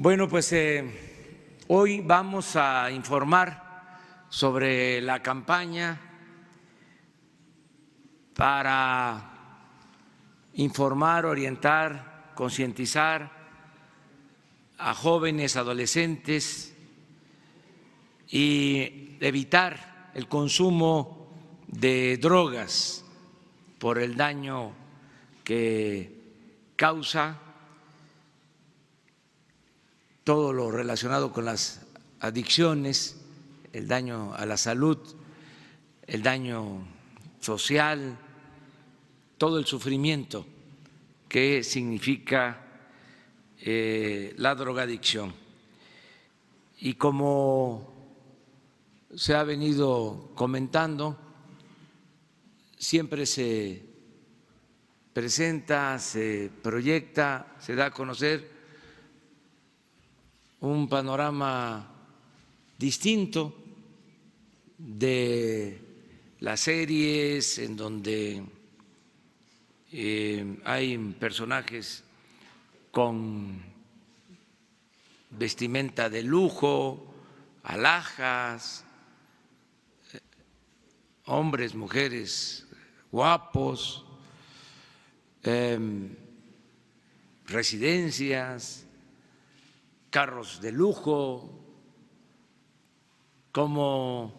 Bueno, pues hoy vamos a informar sobre la campaña para informar, orientar, concientizar a jóvenes, adolescentes y evitar el consumo de drogas por el daño que causa, todo lo relacionado con las adicciones, el daño a la salud, el daño social, todo el sufrimiento que significa la drogadicción. Y como se ha venido comentando, siempre se presenta, se proyecta, se da a conocer un panorama distinto de las series en donde hay personajes con vestimenta de lujo, alhajas, hombres, mujeres guapos, residencias, carros de lujo, como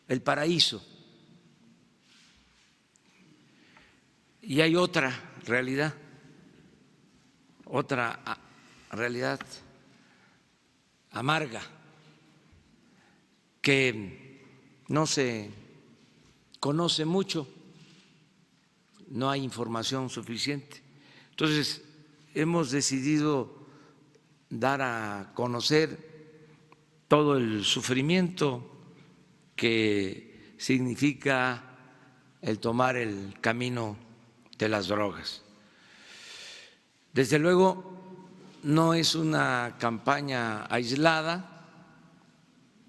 el paraíso. Y hay otra realidad amarga, que no se conoce mucho, no hay información suficiente. Entonces, hemos decidido dar a conocer todo el sufrimiento que significa el tomar el camino de las drogas. Desde luego, no es una campaña aislada,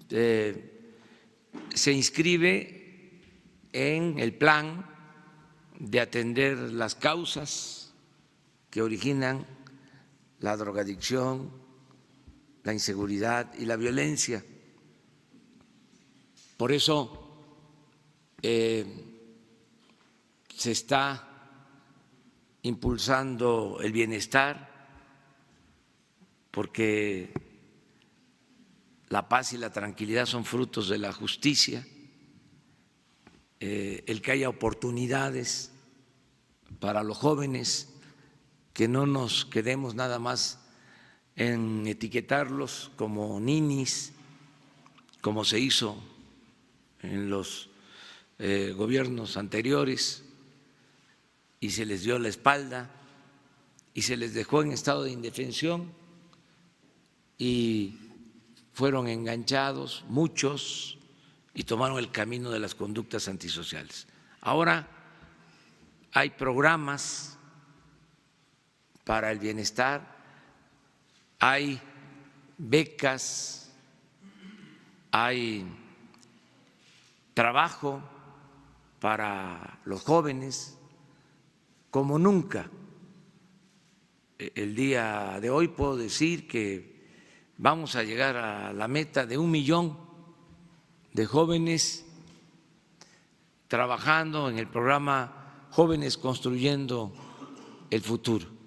se inscribe en el plan de atender las causas que originan la drogadicción, la inseguridad y la violencia. Por eso se está impulsando el bienestar, porque la paz y la tranquilidad son frutos de la justicia, el que haya oportunidades para los jóvenes, que no nos quedemos nada más en etiquetarlos como ninis, como se hizo en los gobiernos anteriores, y se les dio la espalda y se les dejó en estado de indefensión y fueron enganchados muchos y tomaron el camino de las conductas antisociales. Ahora hay programas para el bienestar, hay becas, hay trabajo para los jóvenes como nunca. El día de hoy puedo decir que vamos a llegar a la meta de 1 millón de jóvenes trabajando en el programa Jóvenes Construyendo el Futuro.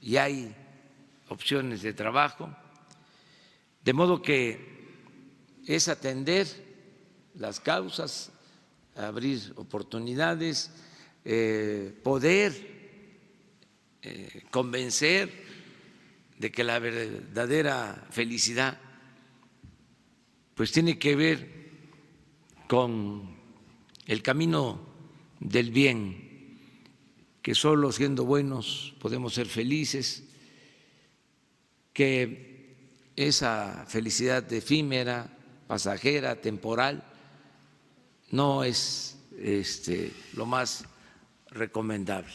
Y hay opciones de trabajo, de modo que es atender las causas, abrir oportunidades, poder convencer de que la verdadera felicidad pues tiene que ver con el camino del bien, que solo siendo buenos podemos ser felices, que esa felicidad efímera, pasajera, temporal, no es lo más recomendable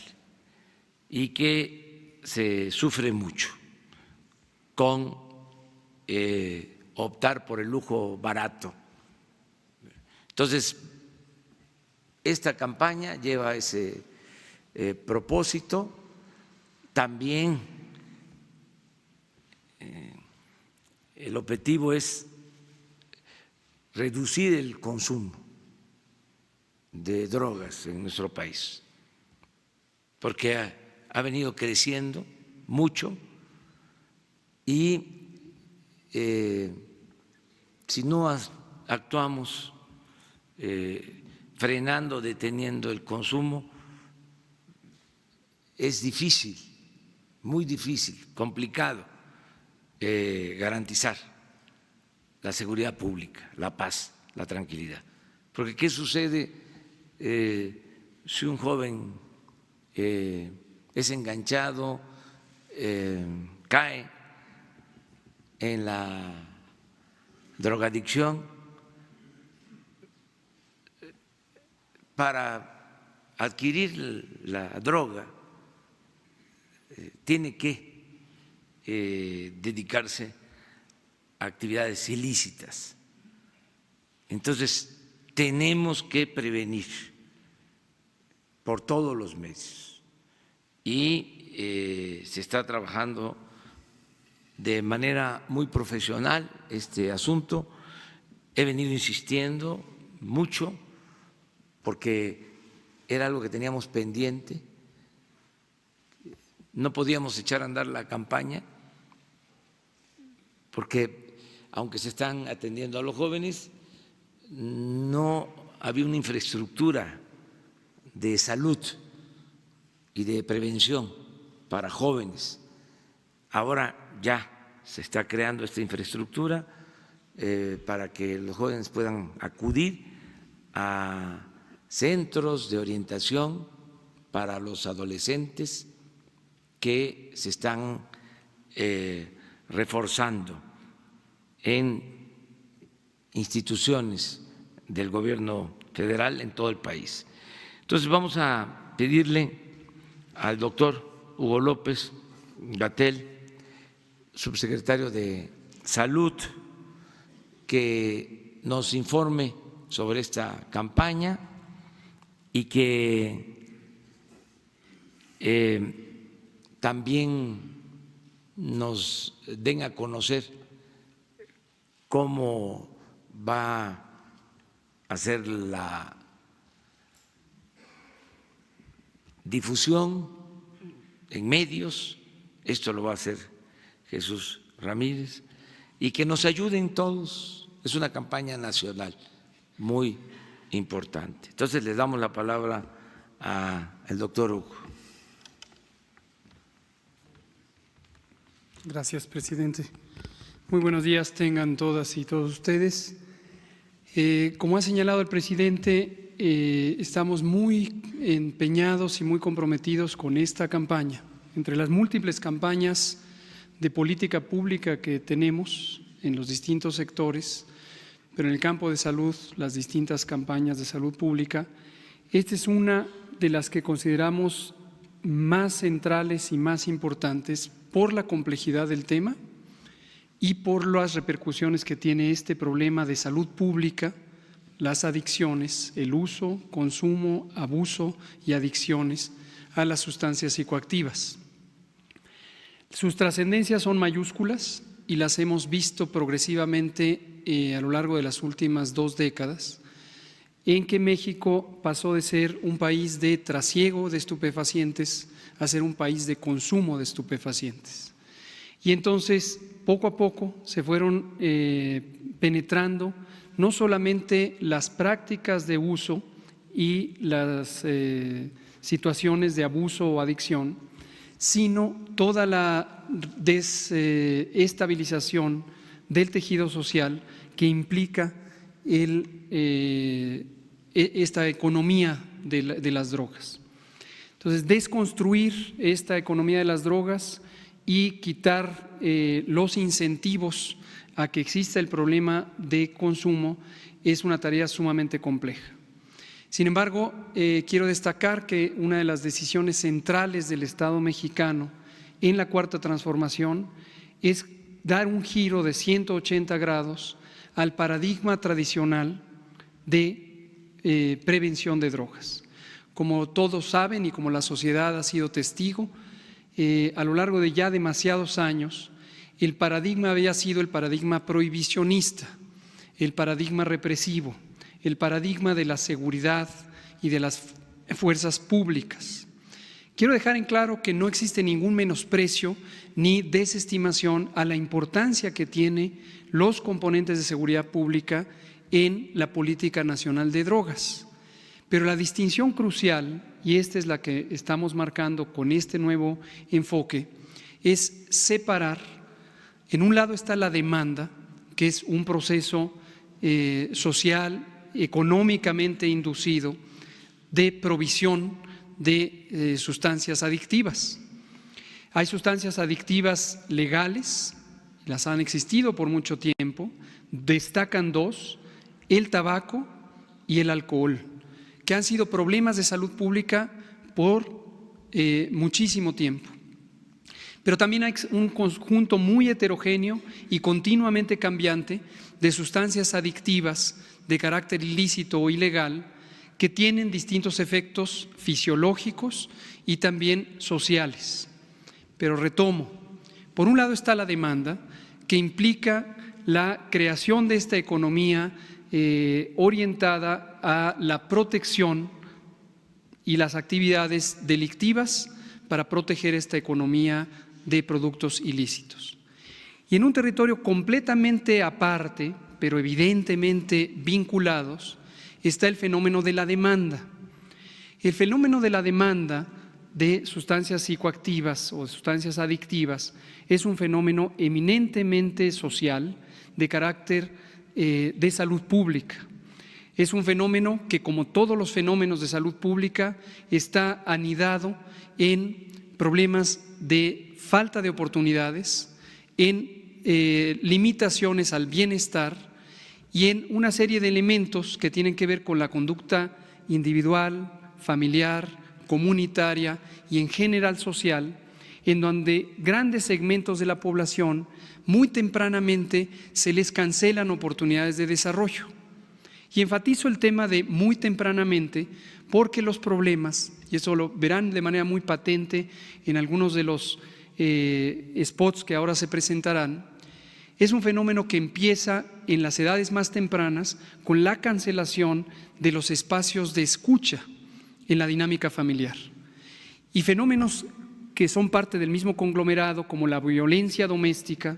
y que se sufre mucho con optar por el lujo barato. Entonces, esta campaña lleva ese propósito. También el objetivo es reducir el consumo de drogas en nuestro país, porque ha venido creciendo mucho y si no actuamos frenando, deteniendo el consumo, es difícil, muy difícil, complicado garantizar la seguridad pública, la paz, la tranquilidad. Porque ¿qué sucede si un joven es enganchado, cae en la drogadicción? Para adquirir la droga tiene que dedicarse a actividades ilícitas. Entonces, tenemos que prevenir por todos los medios y se está trabajando de manera muy profesional este asunto. He venido insistiendo mucho porque era algo que teníamos pendiente. No podíamos echar a andar la campaña porque, aunque se están atendiendo a los jóvenes, no había una infraestructura de salud y de prevención para jóvenes. Ahora ya se está creando esta infraestructura para que los jóvenes puedan acudir a centros de orientación para los adolescentes que se están reforzando en instituciones del gobierno federal en todo el país. Entonces vamos a pedirle al doctor Hugo López-Gatell, subsecretario de Salud, que nos informe sobre esta campaña y que también nos den a conocer cómo va a ser la difusión en medios. Esto lo va a hacer Jesús Ramírez, y que nos ayuden todos. Es una campaña nacional muy importante. Entonces le damos la palabra al doctor Hugo. Gracias, presidente. Muy buenos días tengan todas y todos ustedes. Como ha señalado el presidente, estamos muy empeñados y muy comprometidos con esta campaña. Entre las múltiples campañas de política pública que tenemos en los distintos sectores, pero en el campo de salud, las distintas campañas de salud pública, esta es una de las que consideramos más centrales y más importantes por la complejidad del tema y por las repercusiones que tiene este problema de salud pública, las adicciones, el uso, consumo, abuso y adicciones a las sustancias psicoactivas. Sus trascendencias son mayúsculas y las hemos visto progresivamente a lo largo de las últimas 2 décadas, en que México pasó de ser un país de trasiego de estupefacientes a ser un país de consumo de estupefacientes. Y entonces, poco a poco, se fueron penetrando no solamente las prácticas de uso y las situaciones de abuso o adicción, sino toda la desestabilización del tejido social que implica esta economía de las drogas. Entonces, desconstruir esta economía de las drogas y quitar los incentivos a que exista el problema de consumo es una tarea sumamente compleja. Sin embargo, quiero destacar que una de las decisiones centrales del Estado mexicano en la Cuarta Transformación es dar un giro de 180 grados al paradigma tradicional de prevención de drogas. Como todos saben y como la sociedad ha sido testigo, a lo largo de ya demasiados años, el paradigma había sido el paradigma prohibicionista, el paradigma represivo, el paradigma de la seguridad y de las fuerzas públicas. Quiero dejar en claro que no existe ningún menosprecio ni desestimación a la importancia que tienen los componentes de seguridad pública en la política nacional de drogas. Pero la distinción crucial, y esta es la que estamos marcando con este nuevo enfoque, es separar. En un lado está la demanda, que es un proceso social, económicamente inducido, de provisión de sustancias adictivas. Hay sustancias adictivas legales, las han existido por mucho tiempo, destacan dos: el tabaco y el alcohol, que han sido problemas de salud pública por muchísimo tiempo. Pero también hay un conjunto muy heterogéneo y continuamente cambiante de sustancias adictivas de carácter ilícito o ilegal que tienen distintos efectos fisiológicos y también sociales. Pero retomo, por un lado está la demanda, que implica la creación de esta economía orientada a la protección y las actividades delictivas para proteger esta economía de productos ilícitos. Y en un territorio completamente aparte, pero evidentemente vinculados, está el fenómeno de la demanda. El fenómeno de la demanda de sustancias psicoactivas o sustancias adictivas es un fenómeno eminentemente social de carácter de salud pública. Es un fenómeno que, como todos los fenómenos de salud pública, está anidado en problemas de falta de oportunidades, en limitaciones al bienestar y en una serie de elementos que tienen que ver con la conducta individual, familiar, comunitaria y en general social, en donde grandes segmentos de la población muy tempranamente se les cancelan oportunidades de desarrollo. Y enfatizo el tema de muy tempranamente porque los problemas, y eso lo verán de manera muy patente en algunos de los spots que ahora se presentarán, es un fenómeno que empieza en las edades más tempranas con la cancelación de los espacios de escucha en la dinámica familiar. Y fenómenos que son parte del mismo conglomerado, como la violencia doméstica,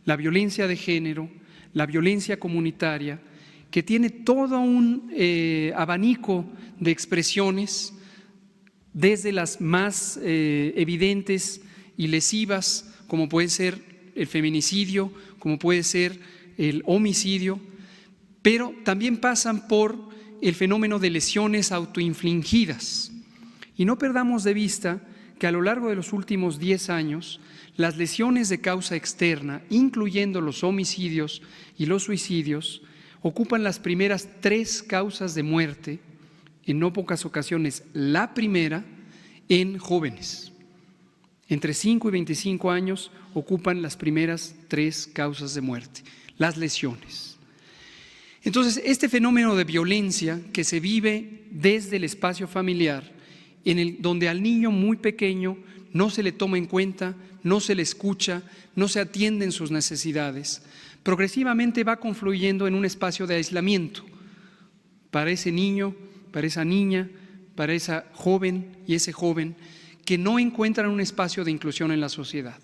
la violencia de género, la violencia comunitaria, que tiene todo un abanico de expresiones, desde las más evidentes y lesivas, como puede ser el feminicidio, como puede ser el homicidio, pero también pasan por el fenómeno de lesiones autoinfligidas. Y no perdamos de vista que a lo largo de los últimos 10 años, las lesiones de causa externa, incluyendo los homicidios y los suicidios, ocupan las primeras 3 causas de muerte, en no pocas ocasiones la primera, en jóvenes. Entre 5 y 25 años ocupan las primeras 3 causas de muerte, las lesiones. Entonces, este fenómeno de violencia que se vive desde el espacio familiar, donde al niño muy pequeño no se le toma en cuenta, no se le escucha, no se atienden sus necesidades, progresivamente va confluyendo en un espacio de aislamiento para ese niño, para esa niña, para esa joven y ese joven que no encuentran un espacio de inclusión en la sociedad.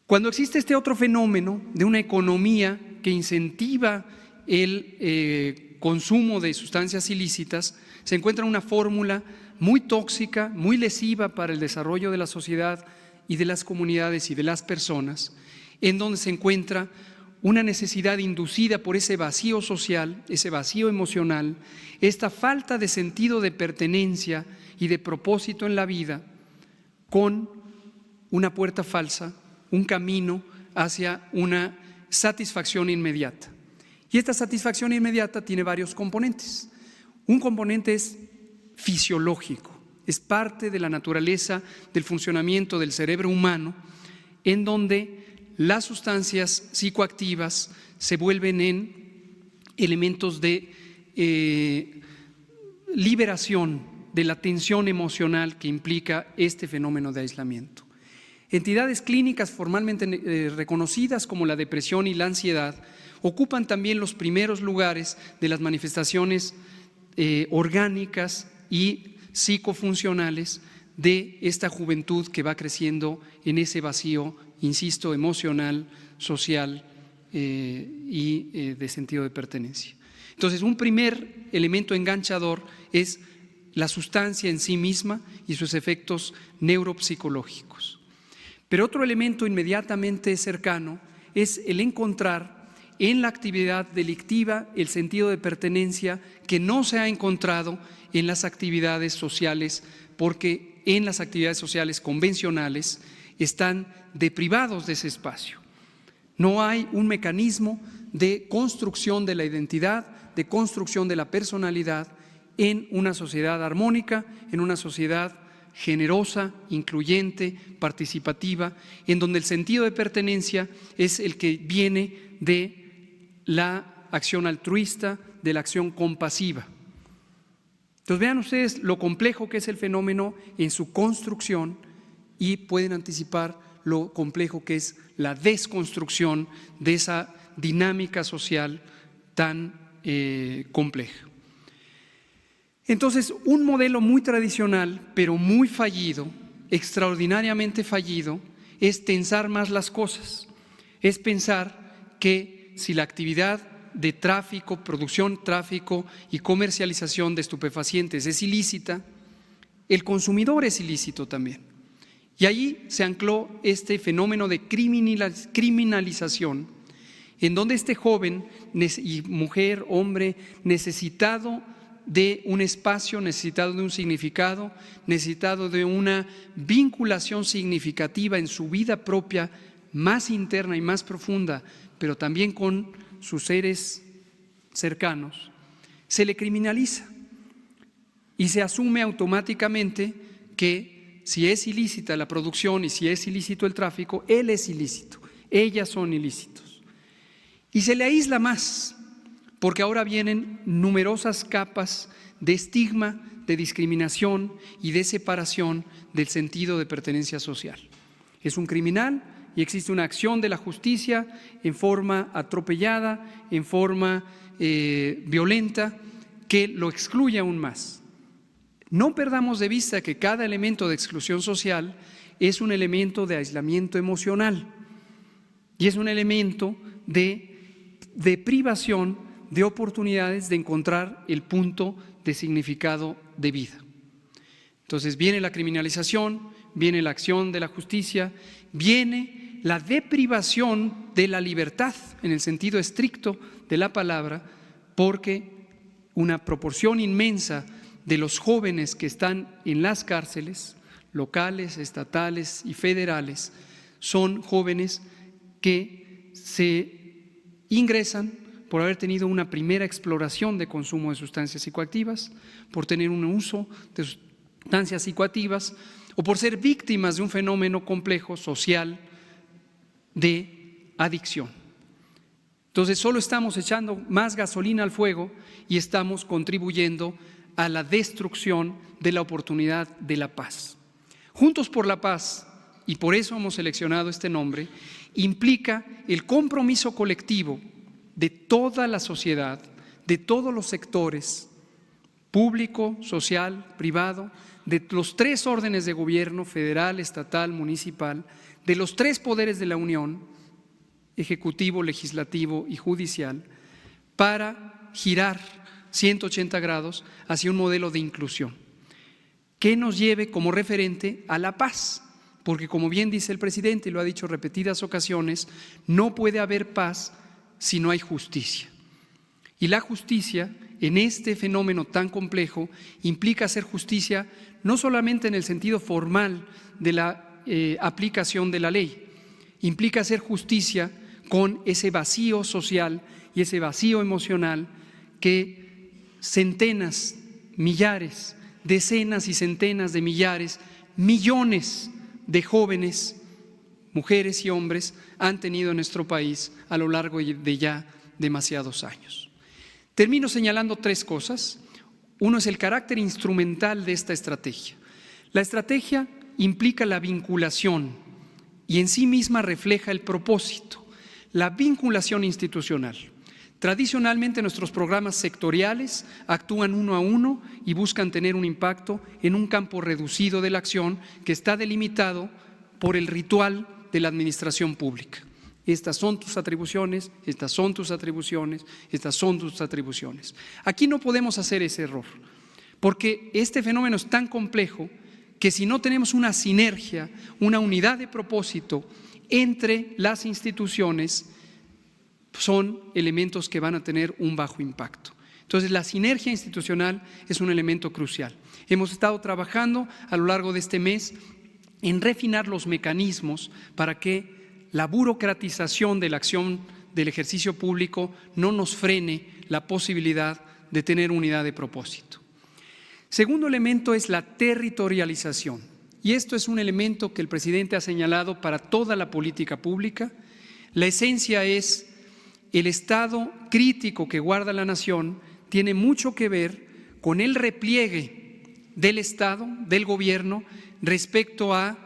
Cuando existe este otro fenómeno de una economía que incentiva el consumo de sustancias ilícitas, se encuentra una fórmula muy tóxica, muy lesiva para el desarrollo de la sociedad y de las comunidades y de las personas, en donde se encuentra una necesidad inducida por ese vacío social, ese vacío emocional, esta falta de sentido de pertenencia y de propósito en la vida, con una puerta falsa, un camino hacia una satisfacción inmediata. Y esta satisfacción inmediata tiene varios componentes. Un componente es fisiológico, es parte de la naturaleza del funcionamiento del cerebro humano, en donde las sustancias psicoactivas se vuelven en elementos de liberación de la tensión emocional que implica este fenómeno de aislamiento. Entidades clínicas formalmente reconocidas como la depresión y la ansiedad ocupan también los primeros lugares de las manifestaciones orgánicas y psicofuncionales de esta juventud que va creciendo en ese vacío, insisto, emocional, social y de sentido de pertenencia. Entonces, un primer elemento enganchador es la sustancia en sí misma y sus efectos neuropsicológicos. Pero otro elemento inmediatamente cercano es el encontrar en la actividad delictiva el sentido de pertenencia que no se ha encontrado en las actividades sociales, porque en las actividades sociales convencionales están deprivados de ese espacio. No hay un mecanismo de construcción de la identidad, de construcción de la personalidad en una sociedad armónica, en una sociedad generosa, incluyente, participativa, en donde el sentido de pertenencia es el que viene de la acción altruista, de la acción compasiva. Entonces vean ustedes lo complejo que es el fenómeno en su construcción y pueden anticipar lo complejo que es la desconstrucción de esa dinámica social tan compleja. Entonces, un modelo muy tradicional, pero muy fallido, extraordinariamente fallido, es tensar más las cosas. Es pensar que si la actividad de tráfico, producción, tráfico y comercialización de estupefacientes es ilícita, el consumidor es ilícito también. Y allí se ancló este fenómeno de criminalización, en donde este joven y mujer, hombre, necesitado de un espacio, necesitado de un significado, necesitado de una vinculación significativa en su vida propia, más interna y más profunda, pero también con sus seres cercanos, se le criminaliza y se asume automáticamente que si es ilícita la producción y si es ilícito el tráfico, él es ilícito, ellas son ilícitos. Y se le aísla más, porque ahora vienen numerosas capas de estigma, de discriminación y de separación del sentido de pertenencia social. Es un criminal y existe una acción de la justicia en forma atropellada, en forma violenta, que lo excluye aún más. No perdamos de vista que cada elemento de exclusión social es un elemento de aislamiento emocional y es un elemento de privación de oportunidades de encontrar el punto de significado de vida. Entonces viene la criminalización, viene la acción de la justicia, viene la deprivación de la libertad en el sentido estricto de la palabra, porque una proporción inmensa de los jóvenes que están en las cárceles, locales, estatales y federales, son jóvenes que se ingresan por haber tenido una primera exploración de consumo de sustancias psicoactivas, por tener un uso de sustancias psicoactivas o por ser víctimas de un fenómeno complejo social de adicción. Entonces solo estamos echando más gasolina al fuego y estamos contribuyendo a la destrucción de la oportunidad de la paz. Juntos por la Paz, y por eso hemos seleccionado este nombre, implica el compromiso colectivo de toda la sociedad, de todos los sectores, público, social, privado, de los tres órdenes de gobierno, federal, estatal, municipal, de los tres poderes de la Unión, ejecutivo, legislativo y judicial, para girar 180 grados hacia un modelo de inclusión que nos lleve como referente a la paz, porque como bien dice el presidente y lo ha dicho repetidas ocasiones, no puede haber paz si no hay justicia. Y la justicia en este fenómeno tan complejo implica hacer justicia no solamente en el sentido formal de la aplicación de la ley, implica hacer justicia con ese vacío social y ese vacío emocional que centenas, millares, decenas y centenas de millares, millones de jóvenes, mujeres y hombres han tenido en nuestro país a lo largo de ya demasiados años. Termino señalando tres cosas. Uno es el carácter instrumental de esta estrategia. La estrategia implica la vinculación y en sí misma refleja el propósito, la vinculación institucional. Tradicionalmente nuestros programas sectoriales actúan uno a uno y buscan tener un impacto en un campo reducido de la acción que está delimitado por el ritual de la administración pública. Estas son tus atribuciones, estas son tus atribuciones, estas son tus atribuciones. Aquí no podemos hacer ese error, porque este fenómeno es tan complejo que si no tenemos una sinergia, una unidad de propósito entre las instituciones, son elementos que van a tener un bajo impacto. Entonces, la sinergia institucional es un elemento crucial. Hemos estado trabajando a lo largo de este mes en refinar los mecanismos para que la burocratización de la acción del ejercicio público no nos frene la posibilidad de tener unidad de propósito. Segundo elemento es la territorialización, y esto es un elemento que el presidente ha señalado para toda la política pública. La esencia es el estado crítico que guarda la nación tiene mucho que ver con el repliegue del Estado, del gobierno, respecto a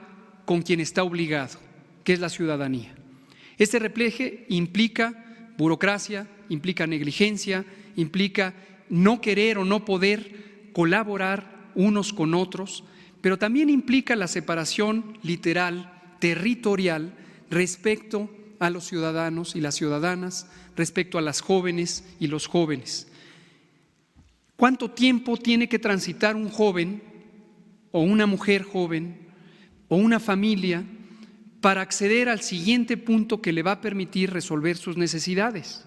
con quien está obligado, que es la ciudadanía. Este repliegue implica burocracia, implica negligencia, implica no querer o no poder colaborar unos con otros, pero también implica la separación literal, territorial, respecto a los ciudadanos y las ciudadanas, respecto a las jóvenes y los jóvenes. ¿Cuánto tiempo tiene que transitar un joven o una mujer joven o una familia para acceder al siguiente punto que le va a permitir resolver sus necesidades?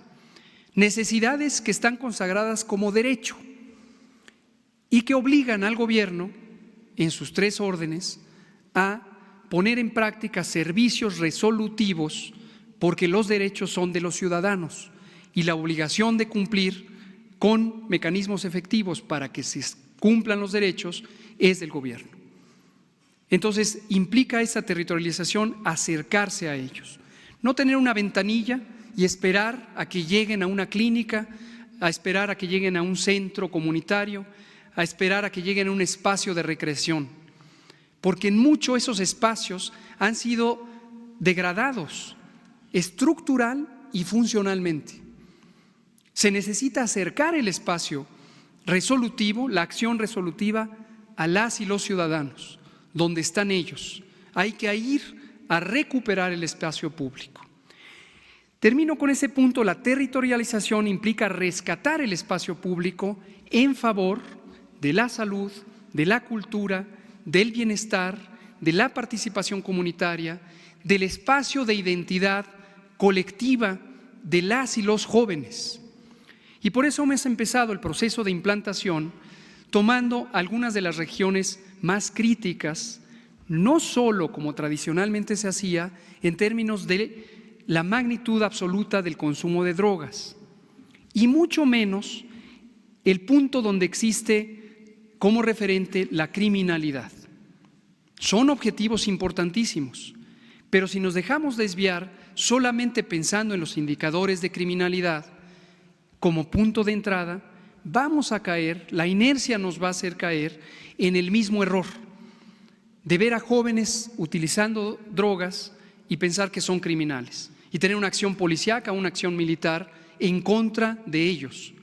Necesidades que están consagradas como derecho y que obligan al gobierno, en sus tres órdenes, a poner en práctica servicios resolutivos, porque los derechos son de los ciudadanos y la obligación de cumplir con mecanismos efectivos para que se cumplan los derechos es del gobierno. Entonces, implica esa territorialización acercarse a ellos, no tener una ventanilla y esperar a que lleguen a una clínica, a esperar a que lleguen a un centro comunitario, a esperar a que lleguen a un espacio de recreación, porque en muchos esos espacios han sido degradados estructural y funcionalmente. Se necesita acercar el espacio resolutivo, la acción resolutiva, a las y los ciudadanos, donde están ellos. Hay que ir a recuperar el espacio público. Termino con ese punto. La territorialización implica rescatar el espacio público en favor de la salud, de la cultura, del bienestar, de la participación comunitaria, del espacio de identidad colectiva de las y los jóvenes. Y por eso hemos empezado el proceso de implantación tomando algunas de las regiones más críticas, no solo como tradicionalmente se hacía en términos de la magnitud absoluta del consumo de drogas, y mucho menos el punto donde existe como referente la criminalidad. Son objetivos importantísimos, pero si nos dejamos desviar solamente pensando en los indicadores de criminalidad como punto de entrada, vamos a caer, la inercia nos va a hacer caer en el mismo error de ver a jóvenes utilizando drogas y pensar que son criminales y tener una acción policíaca, una acción militar en contra de ellos.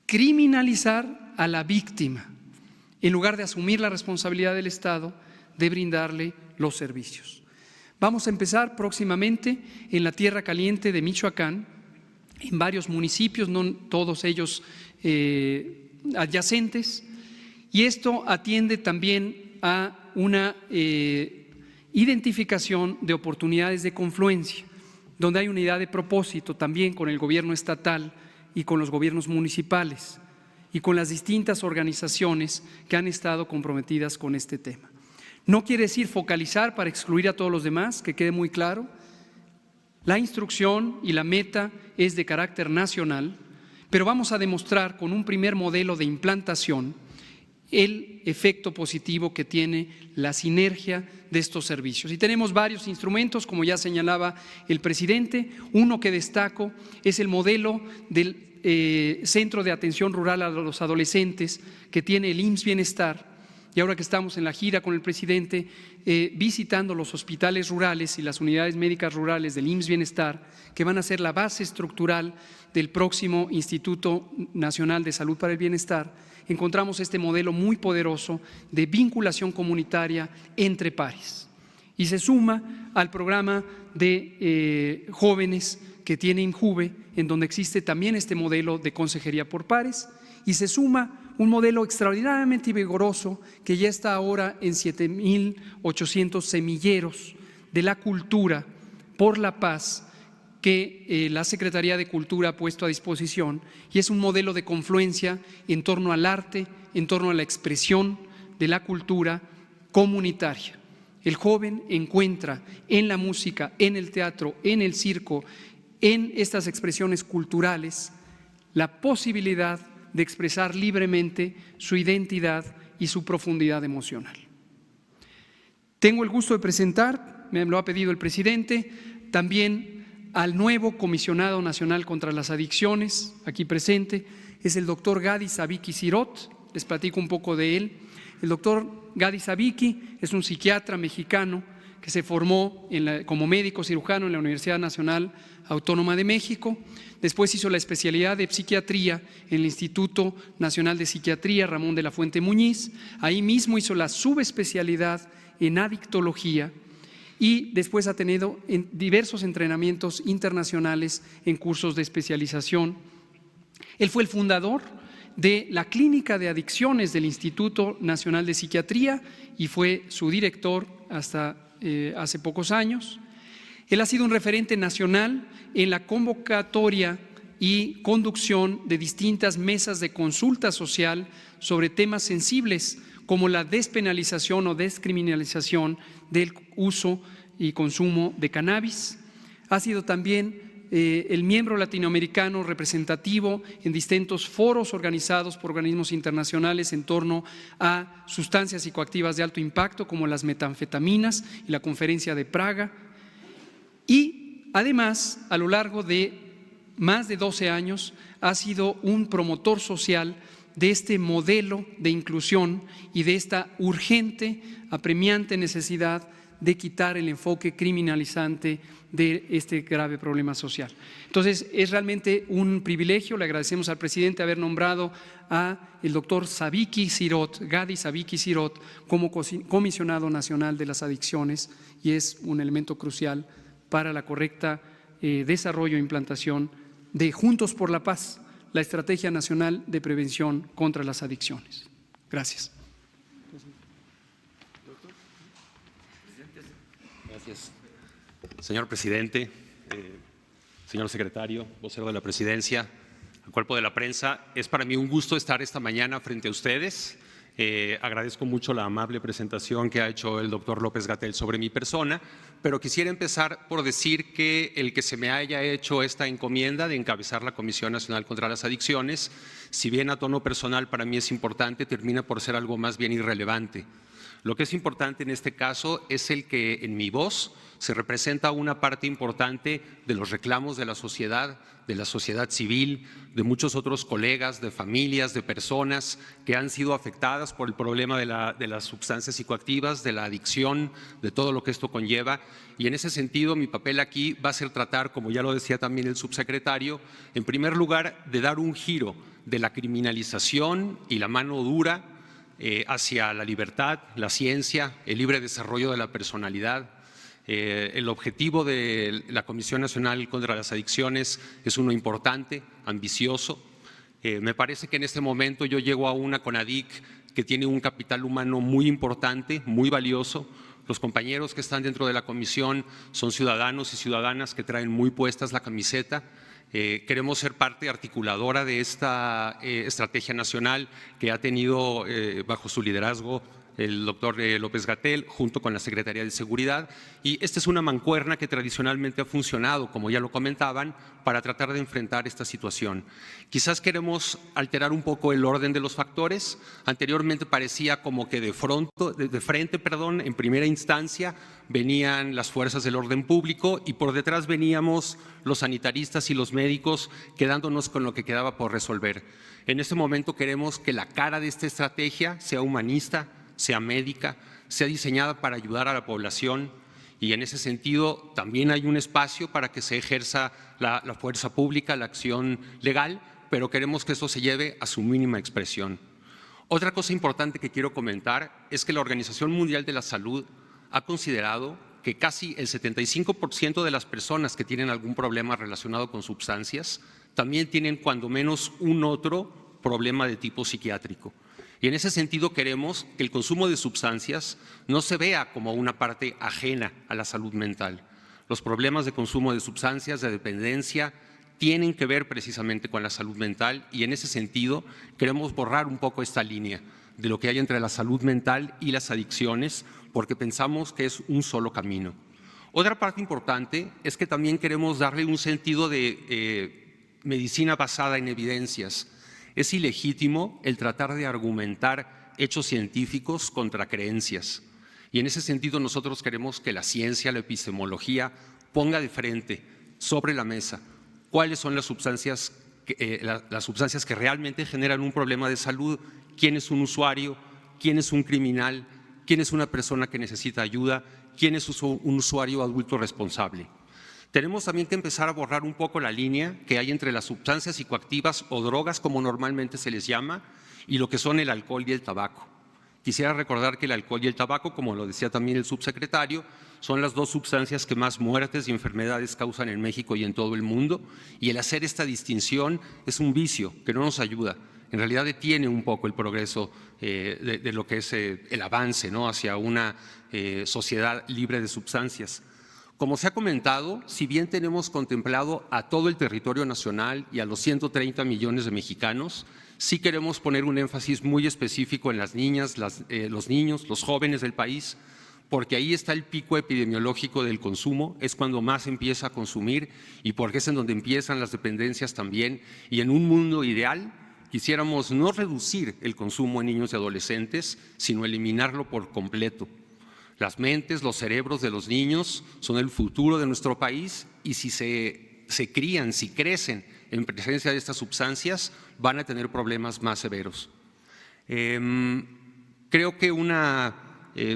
Criminalizar a la víctima en lugar de asumir la responsabilidad del Estado de brindarle los servicios. Vamos a empezar próximamente en la Tierra Caliente de Michoacán, en varios municipios, no todos ellos adyacentes, y esto atiende también a una identificación de oportunidades de confluencia, donde hay unidad de propósito también con el gobierno estatal y con los gobiernos municipales y con las distintas organizaciones que han estado comprometidas con este tema. No quiere decir focalizar para excluir a todos los demás, que quede muy claro. La instrucción y la meta es de carácter nacional, pero vamos a demostrar con un primer modelo de implantación el efecto positivo que tiene la sinergia de estos servicios. Y tenemos varios instrumentos, como ya señalaba el presidente. Uno que destaco es el modelo del Centro de Atención Rural a los Adolescentes que tiene el IMSS Bienestar, y ahora que estamos en la gira con el presidente, visitando los hospitales rurales y las unidades médicas rurales del IMSS Bienestar, que van a ser la base estructural del próximo Instituto Nacional de Salud para el Bienestar, encontramos este modelo muy poderoso de vinculación comunitaria entre pares. Y se suma al programa de jóvenes que tiene INJUVE, en donde existe también este modelo de consejería por pares, y se suma un modelo extraordinariamente vigoroso que ya está ahora en 7,800 semilleros de la cultura por la paz que la Secretaría de Cultura ha puesto a disposición, y es un modelo de confluencia en torno al arte, en torno a la expresión de la cultura comunitaria. El joven encuentra en la música, en el teatro, en el circo, en estas expresiones culturales, la posibilidad de expresar libremente su identidad y su profundidad emocional. Tengo el gusto de presentar, me lo ha pedido el presidente, también al nuevo Comisionado Nacional contra las Adicciones, aquí presente, es el doctor Gadi Sabiki Sirot. Les platico un poco de él. El doctor Gadi Sabiki es un psiquiatra mexicano que se formó como médico cirujano en la Universidad Nacional Autónoma de México. Después hizo la especialidad de psiquiatría en el Instituto Nacional de Psiquiatría Ramón de la Fuente Muñiz. Ahí mismo hizo la subespecialidad en adictología y después ha tenido diversos entrenamientos internacionales en cursos de especialización. Él fue el fundador de la Clínica de Adicciones del Instituto Nacional de Psiquiatría y fue su director hasta hace pocos años. Él ha sido un referente nacional en la convocatoria y conducción de distintas mesas de consulta social sobre temas sensibles como la despenalización o descriminalización del uso y consumo de cannabis. Ha sido también el miembro latinoamericano representativo en distintos foros organizados por organismos internacionales en torno a sustancias psicoactivas de alto impacto como las metanfetaminas y la Conferencia de Praga. Y además, a lo largo de más de 12 años, ha sido un promotor social de este modelo de inclusión y de esta urgente, apremiante necesidad de quitar el enfoque criminalizante de este grave problema social. Entonces, es realmente un privilegio. Le agradecemos al presidente haber nombrado a el doctor Sabiki Sirot, Gadi Sabiki Sirot, como comisionado nacional de las adicciones, y es un elemento crucial para la correcta desarrollo e implantación de Juntos por la Paz, la Estrategia Nacional de Prevención contra las Adicciones. Gracias. Gracias. Señor presidente, señor secretario, vocero de la presidencia, al cuerpo de la prensa, es para mí un gusto estar esta mañana frente a ustedes. Agradezco mucho la amable presentación que ha hecho el doctor López-Gatell sobre mi persona, pero quisiera empezar por decir que el que se me haya hecho esta encomienda de encabezar la Comisión Nacional contra las Adicciones, si bien a tono personal para mí es importante, termina por ser algo más bien irrelevante. Lo que es importante en este caso es el que en mi voz se representa una parte importante de los reclamos de la sociedad civil, de muchos otros colegas, de familias, de personas que han sido afectadas por el problema de las sustancias psicoactivas, de la adicción, de todo lo que esto conlleva. Y en ese sentido, mi papel aquí va a ser tratar, como ya lo decía también el subsecretario, en primer lugar, de dar un giro de la criminalización y la mano dura hacia la libertad, la ciencia, el libre desarrollo de la personalidad. El objetivo de la Comisión Nacional contra las Adicciones es uno importante, ambicioso. Me parece que en este momento yo llego a una CONADIC que tiene un capital humano muy importante, muy valioso. Los compañeros que están dentro de la comisión son ciudadanos y ciudadanas que traen muy puestas la camiseta. Queremos ser parte articuladora de esta estrategia nacional que ha tenido bajo su liderazgo el doctor López-Gatell, junto con la Secretaría de Seguridad. Y esta es una mancuerna que tradicionalmente ha funcionado, como ya lo comentaban, para tratar de enfrentar esta situación. Quizás queremos alterar un poco el orden de los factores. Anteriormente parecía como que de frente, en primera instancia, venían las fuerzas del orden público y por detrás veníamos los sanitaristas y los médicos, quedándonos con lo que quedaba por resolver. En este momento queremos que la cara de esta estrategia sea humanista, sea médica, sea diseñada para ayudar a la población, y en ese sentido también hay un espacio para que se ejerza la fuerza pública, la acción legal, pero queremos que eso se lleve a su mínima expresión. Otra cosa importante que quiero comentar es que la Organización Mundial de la Salud ha considerado que casi el 75% de las personas que tienen algún problema relacionado con sustancias también tienen cuando menos un otro problema de tipo psiquiátrico. Y en ese sentido queremos que el consumo de sustancias no se vea como una parte ajena a la salud mental. Los problemas de consumo de sustancias, de dependencia, tienen que ver precisamente con la salud mental, y en ese sentido queremos borrar un poco esta línea de lo que hay entre la salud mental y las adicciones, porque pensamos que es un solo camino. Otra parte importante es que también queremos darle un sentido de medicina basada en evidencias. Es ilegítimo el tratar de argumentar hechos científicos contra creencias. Y en ese sentido nosotros queremos que la ciencia, la epistemología, ponga de frente, sobre la mesa, cuáles son las sustancias que realmente generan un problema de salud, quién es un usuario, quién es un criminal, quién es una persona que necesita ayuda, quién es un usuario adulto responsable. Tenemos también que empezar a borrar un poco la línea que hay entre las sustancias psicoactivas o drogas, como normalmente se les llama, y lo que son el alcohol y el tabaco. Quisiera recordar que el alcohol y el tabaco, como lo decía también el subsecretario, son las dos sustancias que más muertes y enfermedades causan en México y en todo el mundo, y el hacer esta distinción es un vicio que no nos ayuda. En realidad detiene un poco el progreso de lo que es el avance, ¿no?, hacia una sociedad libre de sustancias. Como se ha comentado, si bien tenemos contemplado a todo el territorio nacional y a los 130 millones de mexicanos, sí queremos poner un énfasis muy específico en las niñas, los niños, los jóvenes del país, porque ahí está el pico epidemiológico del consumo, es cuando más empieza a consumir y porque es en donde empiezan las dependencias también. Y en un mundo ideal quisiéramos no reducir el consumo en niños y adolescentes, sino eliminarlo por completo. Las mentes, los cerebros de los niños son el futuro de nuestro país, y si se crían, si crecen en presencia de estas sustancias, van a tener problemas más severos. Creo que una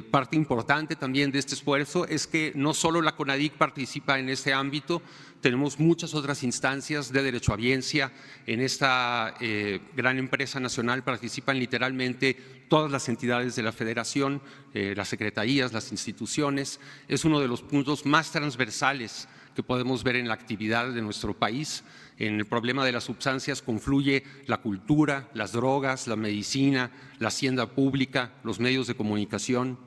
parte importante también de este esfuerzo es que no solo la CONADIC participa en este ámbito, tenemos muchas otras instancias de derechohabiencia. En esta gran empresa nacional participan literalmente todas las entidades de la federación, las secretarías, las instituciones. Es uno de los puntos más transversales que podemos ver en la actividad de nuestro país. En el problema de las sustancias confluye la cultura, las drogas, la medicina, la hacienda pública, los medios de comunicación.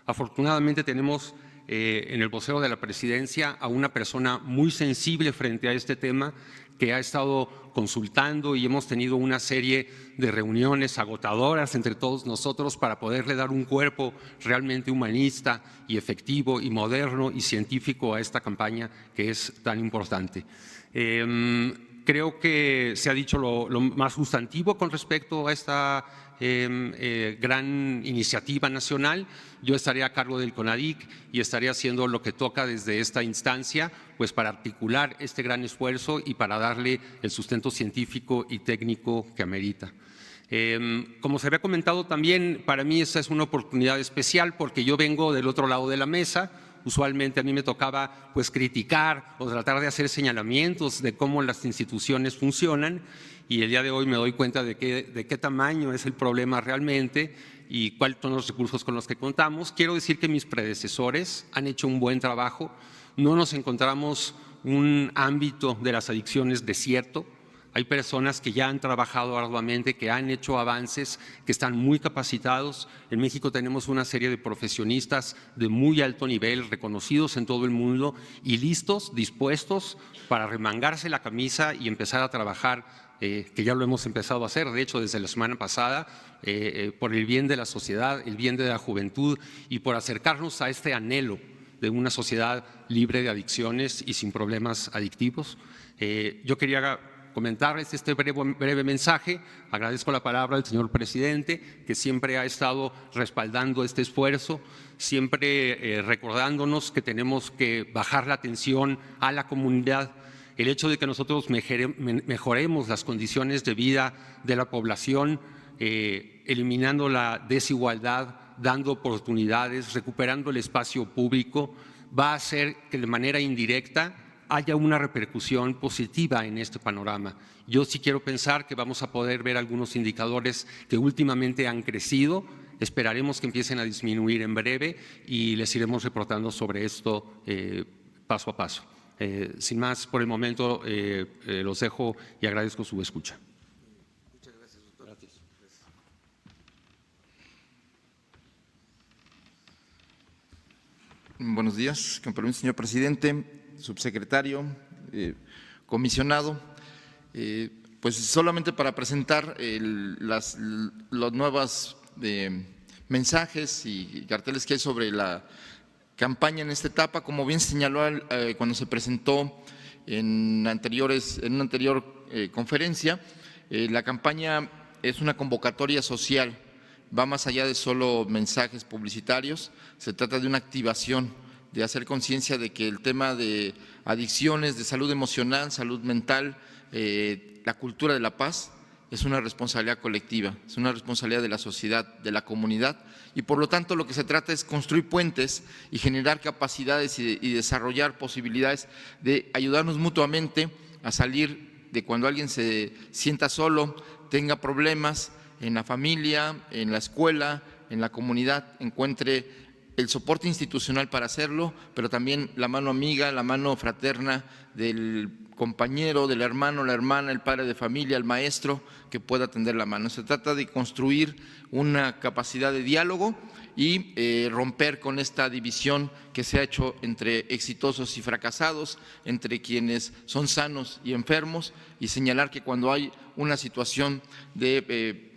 Afortunadamente tenemos en el vocero de la presidencia a una persona muy sensible frente a este tema, que ha estado consultando, y hemos tenido una serie de reuniones agotadoras entre todos nosotros para poderle dar un cuerpo realmente humanista y efectivo y moderno y científico a esta campaña que es tan importante. Creo que se ha dicho lo más sustantivo con respecto a esta gran iniciativa nacional. Yo estaré a cargo del CONADIC y estaré haciendo lo que toca desde esta instancia, pues para articular este gran esfuerzo y para darle el sustento científico y técnico que amerita. Como se había comentado también, para mí esta es una oportunidad especial porque yo vengo del otro lado de la mesa. Usualmente a mí me tocaba pues criticar o tratar de hacer señalamientos de cómo las instituciones funcionan, y el día de hoy me doy cuenta de qué tamaño es el problema realmente y cuáles son los recursos con los que contamos. Quiero decir que mis predecesores han hecho un buen trabajo. No nos encontramos un ámbito de las adicciones desierto. Hay personas que ya han trabajado arduamente, que han hecho avances, que están muy capacitados. En México tenemos una serie de profesionistas de muy alto nivel, reconocidos en todo el mundo y listos, dispuestos para remangarse la camisa y empezar a trabajar, que ya lo hemos empezado a hacer, de hecho, desde la semana pasada, por el bien de la sociedad, el bien de la juventud y por acercarnos a este anhelo de una sociedad libre de adicciones y sin problemas adictivos. Yo quería comentarles este breve mensaje. Agradezco la palabra al señor presidente, que siempre ha estado respaldando este esfuerzo, siempre recordándonos que tenemos que bajar la atención a la comunidad. El hecho de que nosotros mejoremos las condiciones de vida de la población, eliminando la desigualdad, dando oportunidades, recuperando el espacio público, va a hacer que de manera indirecta haya una repercusión positiva en este panorama. Yo sí quiero pensar que vamos a poder ver algunos indicadores que últimamente han crecido. Esperaremos que empiecen a disminuir en breve y les iremos reportando sobre esto paso a paso. Sin más, por el momento los dejo y agradezco su escucha. Muchas gracias, doctor. Gracias. Buenos días, con permiso, señor presidente, subsecretario, comisionado. Pues solamente para presentar los nuevos mensajes y carteles que hay sobre la campaña en esta etapa. Como bien señaló cuando se presentó en una anterior conferencia, la campaña es una convocatoria social, va más allá de solo mensajes publicitarios, se trata de una activación, de hacer conciencia de que el tema de adicciones, de salud emocional, salud mental, la cultura de la paz, es una responsabilidad colectiva, es una responsabilidad de la sociedad, de la comunidad, y por lo tanto lo que se trata es construir puentes y generar capacidades y desarrollar posibilidades de ayudarnos mutuamente a salir de cuando alguien se sienta solo, tenga problemas en la familia, en la escuela, en la comunidad, encuentre el soporte institucional para hacerlo, pero también la mano amiga, la mano fraterna del compañero, del hermano, la hermana, el padre de familia, el maestro, que pueda tender la mano. Se trata de construir una capacidad de diálogo y romper con esta división que se ha hecho entre exitosos y fracasados, entre quienes son sanos y enfermos, y señalar que cuando hay una situación de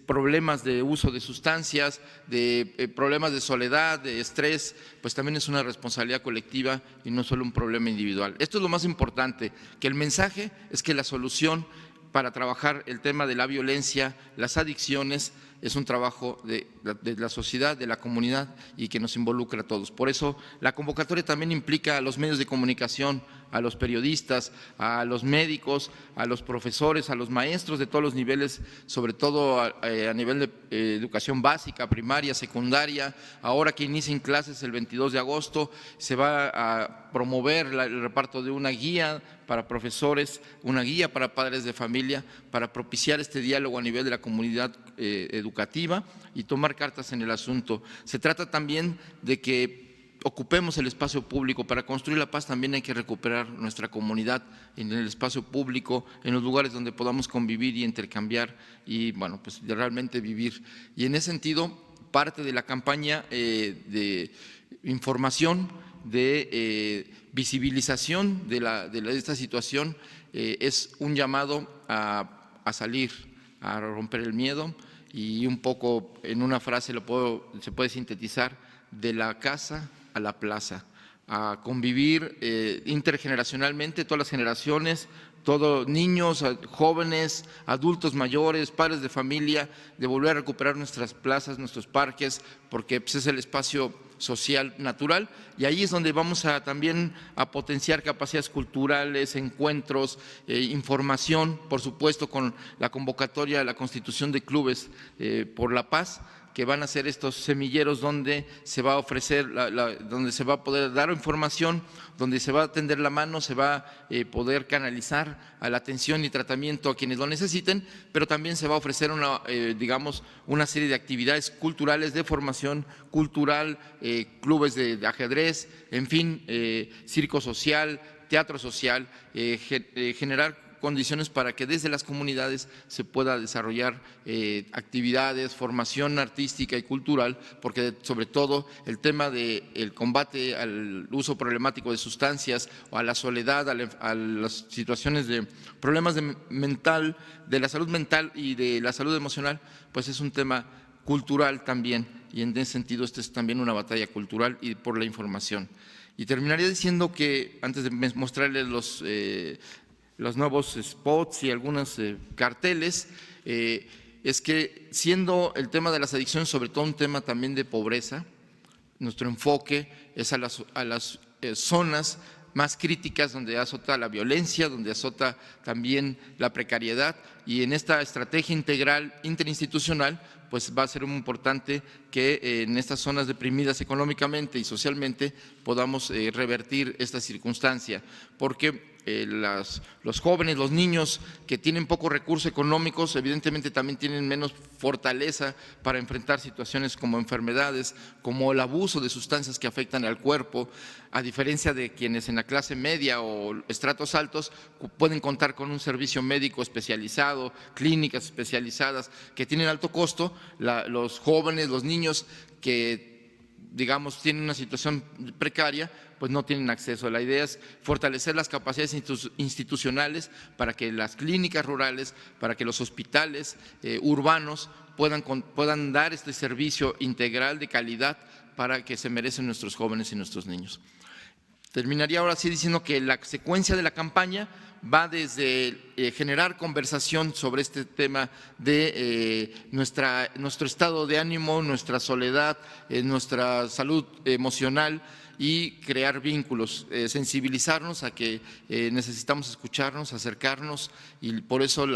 problemas de uso de sustancias, de problemas de soledad, de estrés, pues también es una responsabilidad colectiva y no solo un problema individual. Esto es lo más importante, que el mensaje es que la solución para trabajar el tema de la violencia, las adicciones, es un trabajo de la sociedad, de la comunidad y que nos involucra a todos. Por eso la convocatoria también implica a los medios de comunicación, a los periodistas, a los médicos, a los profesores, a los maestros de todos los niveles, sobre todo a nivel de educación básica, primaria, secundaria. Ahora que inician clases el 22 de agosto, se va a promover el reparto de una guía para profesores, una guía para padres de familia, para propiciar este diálogo a nivel de la comunidad educativa y tomar cartas en el asunto. Se trata también de que ocupemos el espacio público. Para construir la paz también hay que recuperar nuestra comunidad en el espacio público, en los lugares donde podamos convivir y intercambiar y, bueno, pues realmente vivir. Y en ese sentido, parte de la campaña de información, de visibilización de esta situación es un llamado a salir, a romper el miedo y un poco en una frase se puede sintetizar: de la casa a la plaza, a convivir intergeneracionalmente, todas las generaciones, todos niños, jóvenes, adultos mayores, padres de familia, de volver a recuperar nuestras plazas, nuestros parques, porque pues, es el espacio social natural, y ahí es donde vamos también a potenciar capacidades culturales, encuentros, información, por supuesto con la convocatoria a la constitución de clubes por la paz, que van a ser estos semilleros donde se va a ofrecer, donde se va a poder dar información, donde se va a tender la mano, se va a poder canalizar a la atención y tratamiento a quienes lo necesiten, pero también se va a ofrecer una serie de actividades culturales, de formación cultural, clubes de ajedrez, en fin, circo social, teatro social, generar condiciones para que desde las comunidades se pueda desarrollar actividades, formación artística y cultural, porque sobre todo el tema del combate al uso problemático de sustancias o a la soledad, a las situaciones de problemas de la salud mental y de la salud emocional, pues es un tema cultural también, y en ese sentido esta es también una batalla cultural y por la información. Y terminaría diciendo que, antes de mostrarles los nuevos spots y algunos carteles, es que siendo el tema de las adicciones sobre todo un tema también de pobreza, nuestro enfoque es a las zonas más críticas donde azota la violencia, donde azota también la precariedad, Y en esta estrategia integral interinstitucional, pues va a ser muy importante que en estas zonas deprimidas económicamente y socialmente podamos revertir esta circunstancia, porque los jóvenes, los niños que tienen pocos recursos económicos, evidentemente también tienen menos fortaleza para enfrentar situaciones como enfermedades, como el abuso de sustancias que afectan al cuerpo, a diferencia de quienes en la clase media o estratos altos pueden contar con un servicio médico especializado, clínicas especializadas que tienen alto costo. Los jóvenes, los niños que digamos tienen una situación precaria, pues no tienen acceso. La idea es fortalecer las capacidades institucionales para que las clínicas rurales, para que los hospitales urbanos puedan dar este servicio integral de calidad para que se merecen nuestros jóvenes y nuestros niños. Terminaría ahora sí diciendo que la secuencia de la campaña va desde generar conversación sobre este tema de nuestro estado de ánimo, nuestra soledad, nuestra salud emocional y crear vínculos, sensibilizarnos a que necesitamos escucharnos, acercarnos, y por eso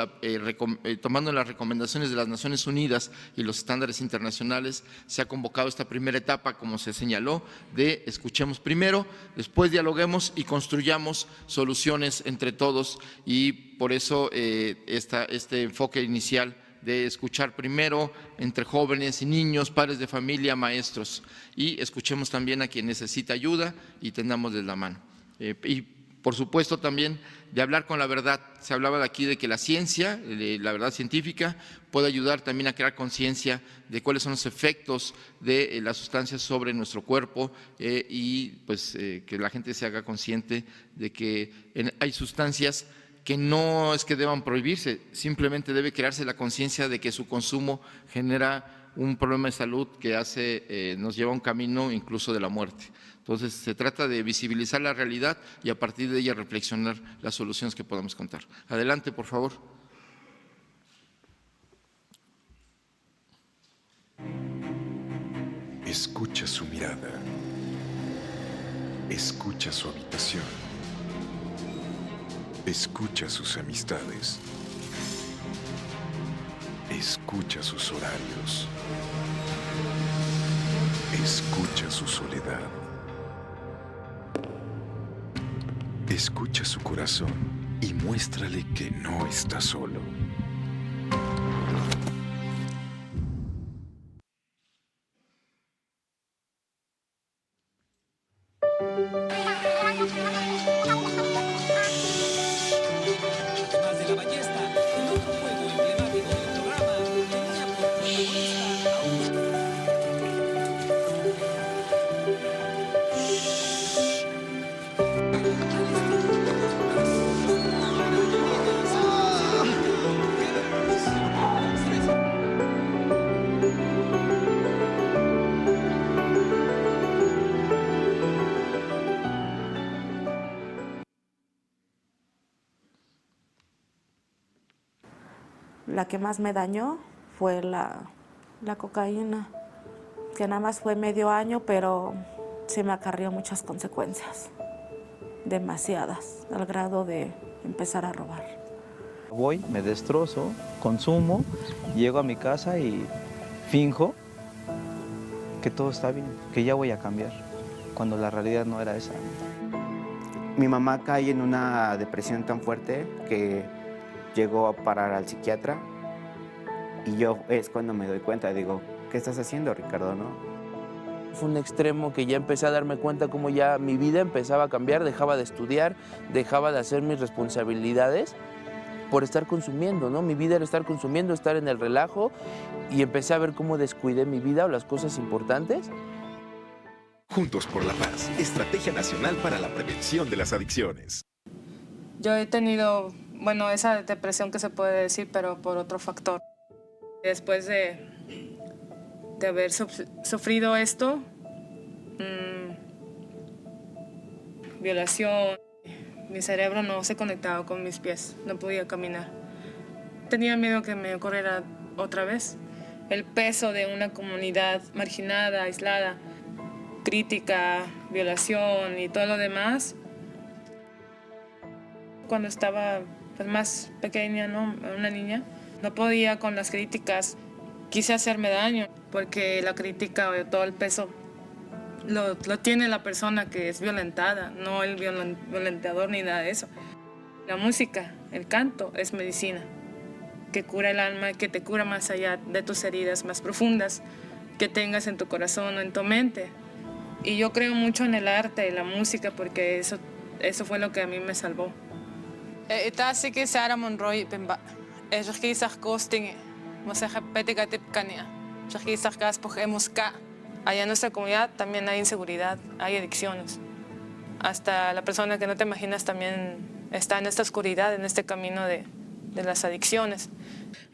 tomando las recomendaciones de las Naciones Unidas y los estándares internacionales se ha convocado esta primera etapa, como se señaló, de escuchemos primero, después dialoguemos y construyamos soluciones entre todos, y por eso este enfoque inicial de escuchar primero entre jóvenes y niños, padres de familia, maestros, y escuchemos también a quien necesita ayuda y tendámosles la mano. Y por supuesto también de hablar con la verdad. Se hablaba de aquí de que la ciencia, la verdad científica, puede ayudar también a crear conciencia de cuáles son los efectos de las sustancias sobre nuestro cuerpo y pues que la gente se haga consciente de que hay sustancias que no es que deban prohibirse, simplemente debe crearse la conciencia de que su consumo genera un problema de salud que nos lleva a un camino incluso de la muerte. Entonces, se trata de visibilizar la realidad y a partir de ella reflexionar las soluciones que podamos contar. Adelante, por favor. Escucha su mirada. Escucha su habitación. Escucha sus amistades. Escucha sus horarios. Escucha su soledad. Escucha su corazón y muéstrale que no está solo. La que más me dañó fue la cocaína, que nada más fue medio año, pero sí me acarrió muchas consecuencias, demasiadas, al grado de empezar a robar. Voy, me destrozo, consumo, llego a mi casa y finjo que todo está bien, que ya voy a cambiar, cuando la realidad no era esa. Mi mamá cae en una depresión tan fuerte que llegó a parar al psiquiatra y yo es cuando me doy cuenta, digo, ¿qué estás haciendo, Ricardo, no? Fue un extremo que ya empecé a darme cuenta cómo ya mi vida empezaba a cambiar, dejaba de estudiar, dejaba de hacer mis responsabilidades por estar consumiendo, ¿no? Mi vida era estar consumiendo, estar en el relajo, y empecé a ver cómo descuidé mi vida o las cosas importantes. Juntos por la Paz, Estrategia Nacional para la Prevención de las Adicciones. Yo he tenido, bueno, esa depresión que se puede decir, pero por otro factor. Después de haber sufrido esto, violación, mi cerebro no se conectaba con mis pies, no podía caminar. Tenía miedo que me ocurriera otra vez. El peso de una comunidad marginada, aislada, crítica, violación y todo lo demás. Cuando estaba pues más pequeña, ¿no? Una niña, no podía con las críticas. Quise hacerme daño porque la crítica o todo el peso lo tiene la persona que es violentada, no el violentador ni nada de eso. La música, el canto es medicina que cura el alma, que te cura más allá de tus heridas más profundas que tengas en tu corazón o en tu mente. Y yo creo mucho en el arte y la música porque eso fue lo que a mí me salvó. Itasi que Sarah Monroy pemba. Es que quizás costing, mos ejepetica tipcania. Es que quizás gas pojemos ka. Allá en nuestra comunidad también hay inseguridad, hay adicciones. Hasta la persona que no te imaginas también está en esta oscuridad, en este camino de las adicciones.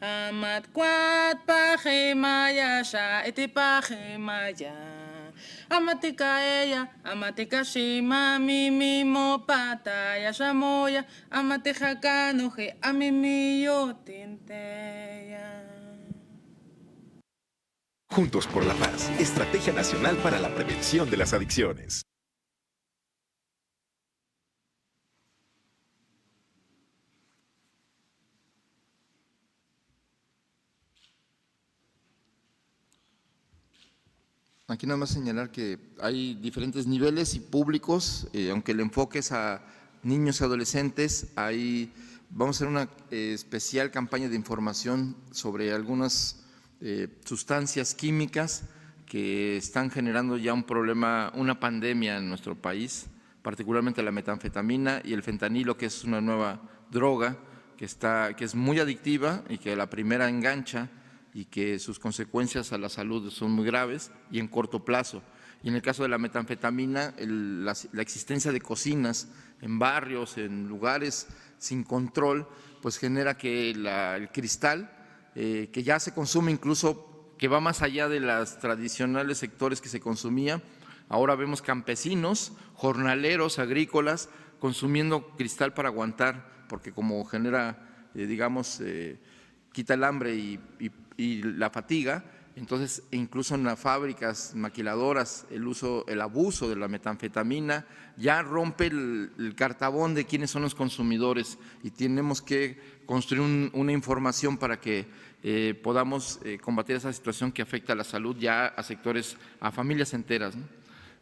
Amat kwat pajemaya sha etipajemaya. Amatika ella, amatika shima mimi mo pata ya shamoya, amateja kanoje amimi yo tinteya. Juntos por la Paz, Estrategia Nacional para la Prevención de las Adicciones. Aquí nada más señalar que hay diferentes niveles y públicos, aunque el enfoque es a niños y adolescentes, vamos a hacer una especial campaña de información sobre algunas sustancias químicas que están generando ya un problema, una pandemia en nuestro país, particularmente la metanfetamina y el fentanilo, que es una nueva droga que es muy adictiva y que la primera engancha y que sus consecuencias a la salud son muy graves y en corto plazo. Y en el caso de la metanfetamina, la existencia de cocinas en barrios, en lugares sin control, pues genera que el cristal, que ya se consume incluso, que va más allá de los tradicionales sectores que se consumía, ahora vemos campesinos, jornaleros, agrícolas, consumiendo cristal para aguantar, porque como genera, quita el hambre y la fatiga, entonces incluso en las fábricas maquiladoras el abuso de la metanfetamina ya rompe el cartabón de quiénes son los consumidores y tenemos que construir una información para que podamos combatir esa situación que afecta a la salud ya a sectores, a familias enteras, ¿no?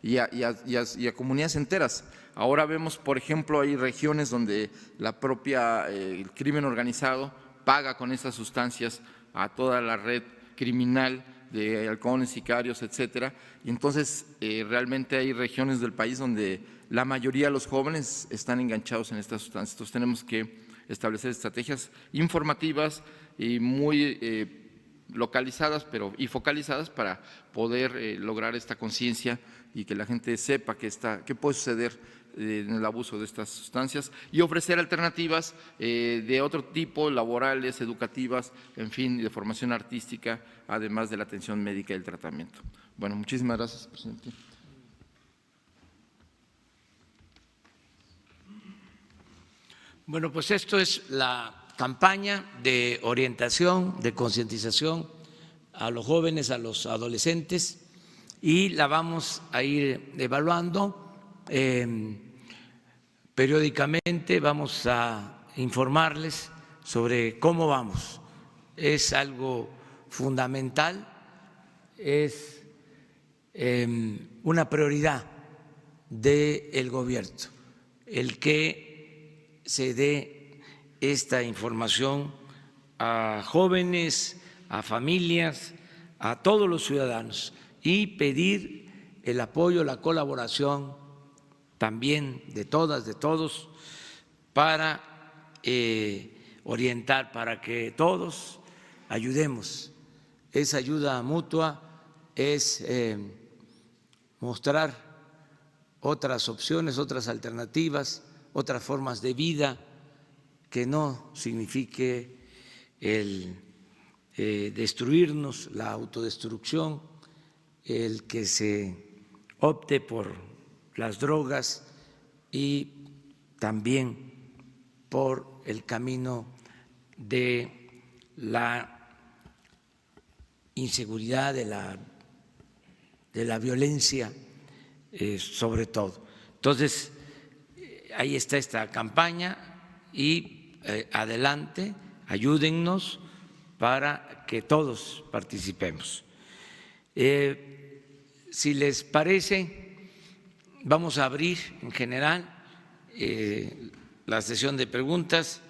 y a comunidades enteras. Ahora vemos, por ejemplo, hay regiones donde la propia el crimen organizado paga con esas sustancias a toda la red criminal de halcones, sicarios, etcétera. Y entonces realmente hay regiones del país donde la mayoría de los jóvenes están enganchados en estas sustancias. Entonces tenemos que establecer estrategias informativas y muy localizadas y focalizadas para poder lograr esta conciencia y que la gente sepa qué puede suceder en el abuso de estas sustancias y ofrecer alternativas de otro tipo, laborales, educativas, en fin, de formación artística, además de la atención médica y el tratamiento. Bueno, muchísimas gracias, presidente. Bueno, pues esto es la campaña de orientación, de concientización a los jóvenes, a los adolescentes, y la vamos a ir evaluando. Periódicamente vamos a informarles sobre cómo vamos. Es algo fundamental, es una prioridad del gobierno el que se dé esta información a jóvenes, a familias, a todos los ciudadanos y pedir el apoyo, la colaboración también de todas, de todos, para orientar, para que todos ayudemos. Esa ayuda mutua es mostrar otras opciones, otras alternativas, otras formas de vida que no signifique el destruirnos, la autodestrucción, el que se opte por las drogas y también por el camino de la inseguridad, de la violencia, sobre todo. Entonces, ahí está esta campaña y adelante, ayúdennos para que todos participemos. Si les parece, vamos a abrir en general la sesión de preguntas,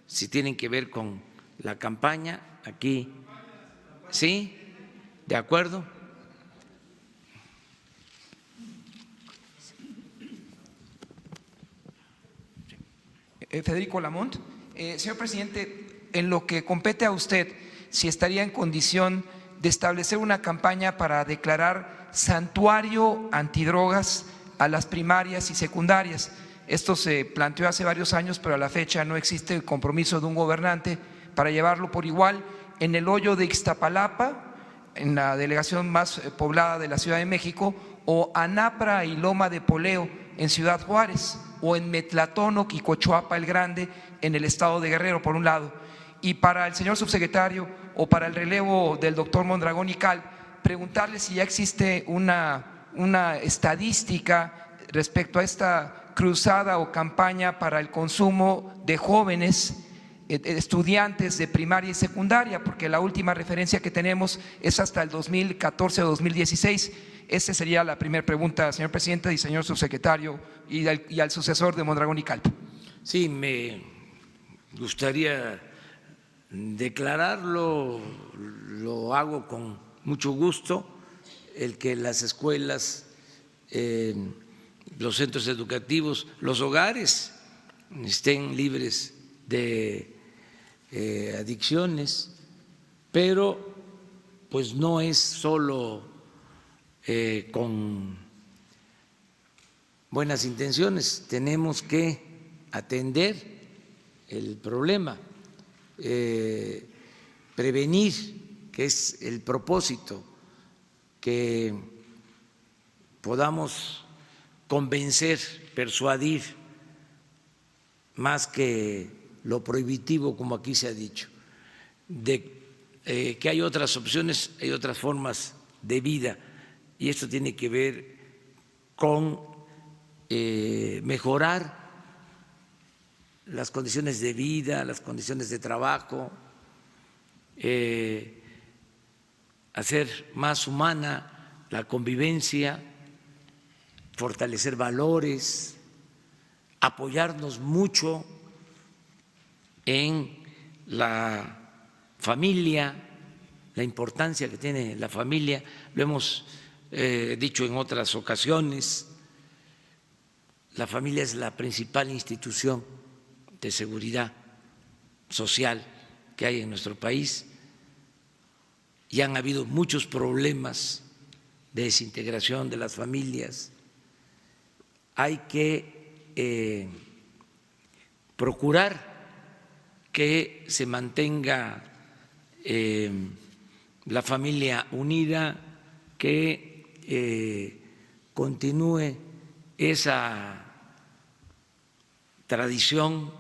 si tienen que ver con la campaña. Aquí, ¿sí? ¿De acuerdo? Federico Lamont. Señor presidente, en lo que compete a usted, si estaría en condición de establecer una campaña para declarar santuario antidrogas a las primarias y secundarias. Esto se planteó hace varios años, pero a la fecha no existe el compromiso de un gobernante para llevarlo por igual. En el hoyo de Ixtapalapa, en la delegación más poblada de la Ciudad de México, o Anapra y Loma de Poleo en Ciudad Juárez, o en Metlatónoc y Cochuapa el Grande en el estado de Guerrero, por un lado. Y para el señor subsecretario o para el relevo del doctor Mondragón y Calv, preguntarle si ya existe una estadística respecto a esta cruzada o campaña para el consumo de jóvenes estudiantes de primaria y secundaria, porque la última referencia que tenemos es hasta el 2014 o 2016. Esa sería la primera pregunta, señor presidente y señor subsecretario, y al sucesor de Mondragón y Calv. Sí, me gustaría declararlo, lo hago con mucho gusto, el que las escuelas, los centros educativos, los hogares estén libres de adicciones, pero pues no es solo con buenas intenciones, tenemos que atender el problema, prevenir, que es el propósito, que podamos convencer, persuadir, más que lo prohibitivo, como aquí se ha dicho, de que hay otras opciones, hay otras formas de vida, y esto tiene que ver con mejorar las condiciones de vida, las condiciones de trabajo, hacer más humana la convivencia, fortalecer valores, apoyarnos mucho en la familia, la importancia que tiene la familia, lo hemos dicho en otras ocasiones, la familia es la principal institución de seguridad social que hay en nuestro país y han habido muchos problemas de desintegración de las familias. Hay que procurar que se mantenga la familia unida, que continúe esa tradición,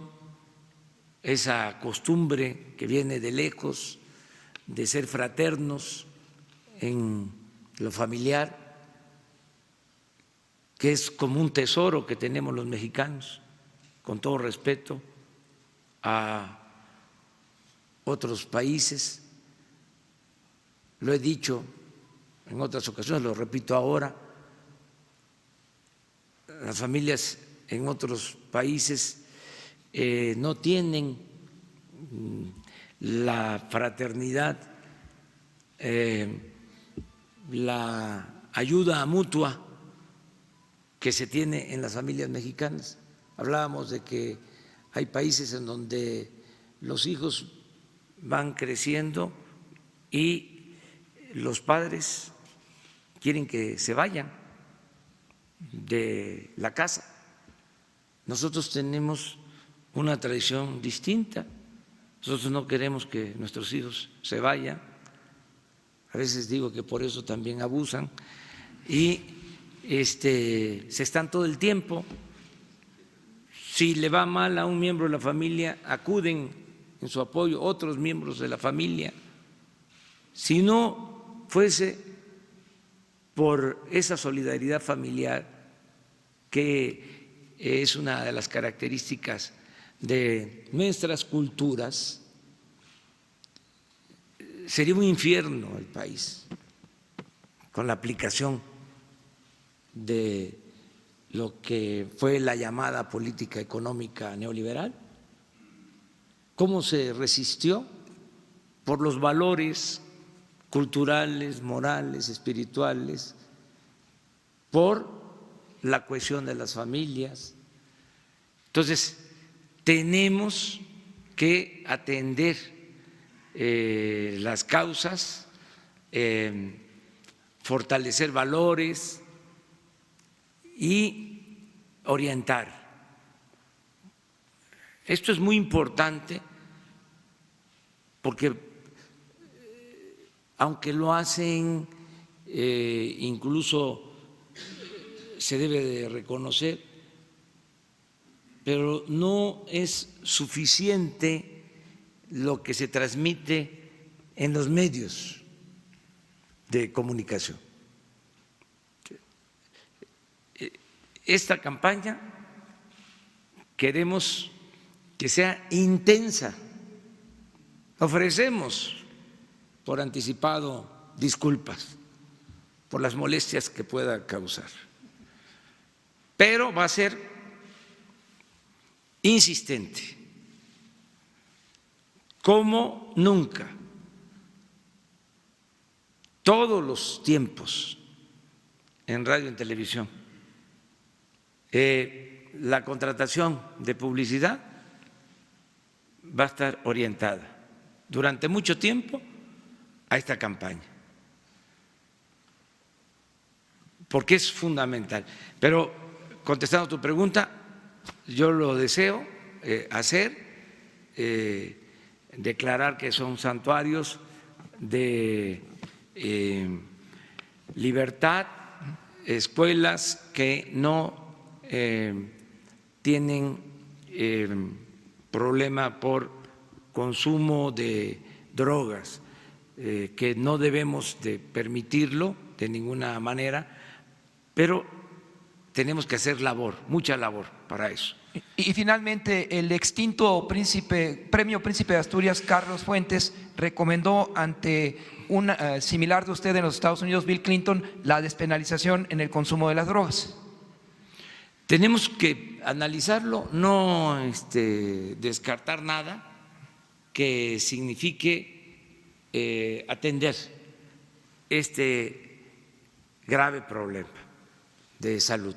esa costumbre que viene de lejos, de ser fraternos en lo familiar, que es como un tesoro que tenemos los mexicanos, con todo respeto a otros países. Lo he dicho en otras ocasiones, lo repito ahora, las familias en otros países no tienen la fraternidad, la ayuda mutua que se tiene en las familias mexicanas. Hablábamos de que hay países en donde los hijos van creciendo y los padres quieren que se vayan de la casa. Nosotros tenemos una tradición distinta. Nosotros no queremos que nuestros hijos se vayan. A veces digo que por eso también abusan y se están todo el tiempo. Si le va mal a un miembro de la familia, acuden en su apoyo otros miembros de la familia. Si no fuese por esa solidaridad familiar, que es una de las características de nuestras culturas, sería un infierno el país con la aplicación de lo que fue la llamada política económica neoliberal. ¿Cómo se resistió? Por los valores culturales, morales, espirituales, por la cohesión de las familias. Entonces, tenemos que atender las causas, fortalecer valores y orientar. Esto es muy importante porque aunque lo hacen, incluso se debe de reconocer, pero no es suficiente lo que se transmite en los medios de comunicación. Esta campaña queremos que sea intensa. Ofrecemos por anticipado disculpas por las molestias que pueda causar, pero va a ser insistente, como nunca. Todos los tiempos en radio y en televisión, la contratación de publicidad va a estar orientada durante mucho tiempo a esta campaña, porque es fundamental. Pero contestando a tu pregunta, yo lo deseo hacer, declarar que son santuarios de libertad, escuelas que no tienen problema por consumo de drogas, que no debemos de permitirlo de ninguna manera, pero tenemos que hacer labor, mucha labor para eso. Y finalmente, el extinto premio Príncipe de Asturias, Carlos Fuentes, recomendó ante un similar de usted en los Estados Unidos, Bill Clinton, la despenalización en el consumo de las drogas. Tenemos que analizarlo, no descartar nada que signifique atender este grave problema de salud.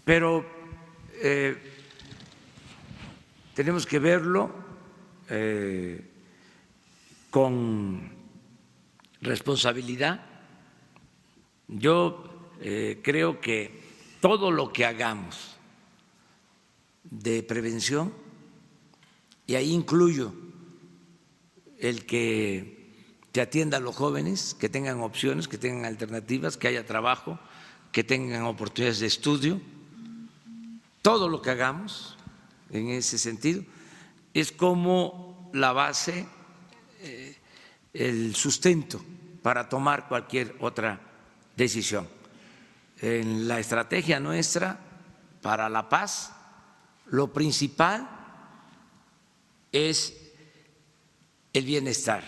Pero tenemos que verlo con responsabilidad. Yo creo que todo lo que hagamos de prevención, y ahí incluyo el que se atienda a los jóvenes, que tengan opciones, que tengan alternativas, que haya trabajo, que tengan oportunidades de estudio, todo lo que hagamos en ese sentido es como la base, el sustento para tomar cualquier otra decisión. En la estrategia nuestra para la paz, lo principal es el bienestar,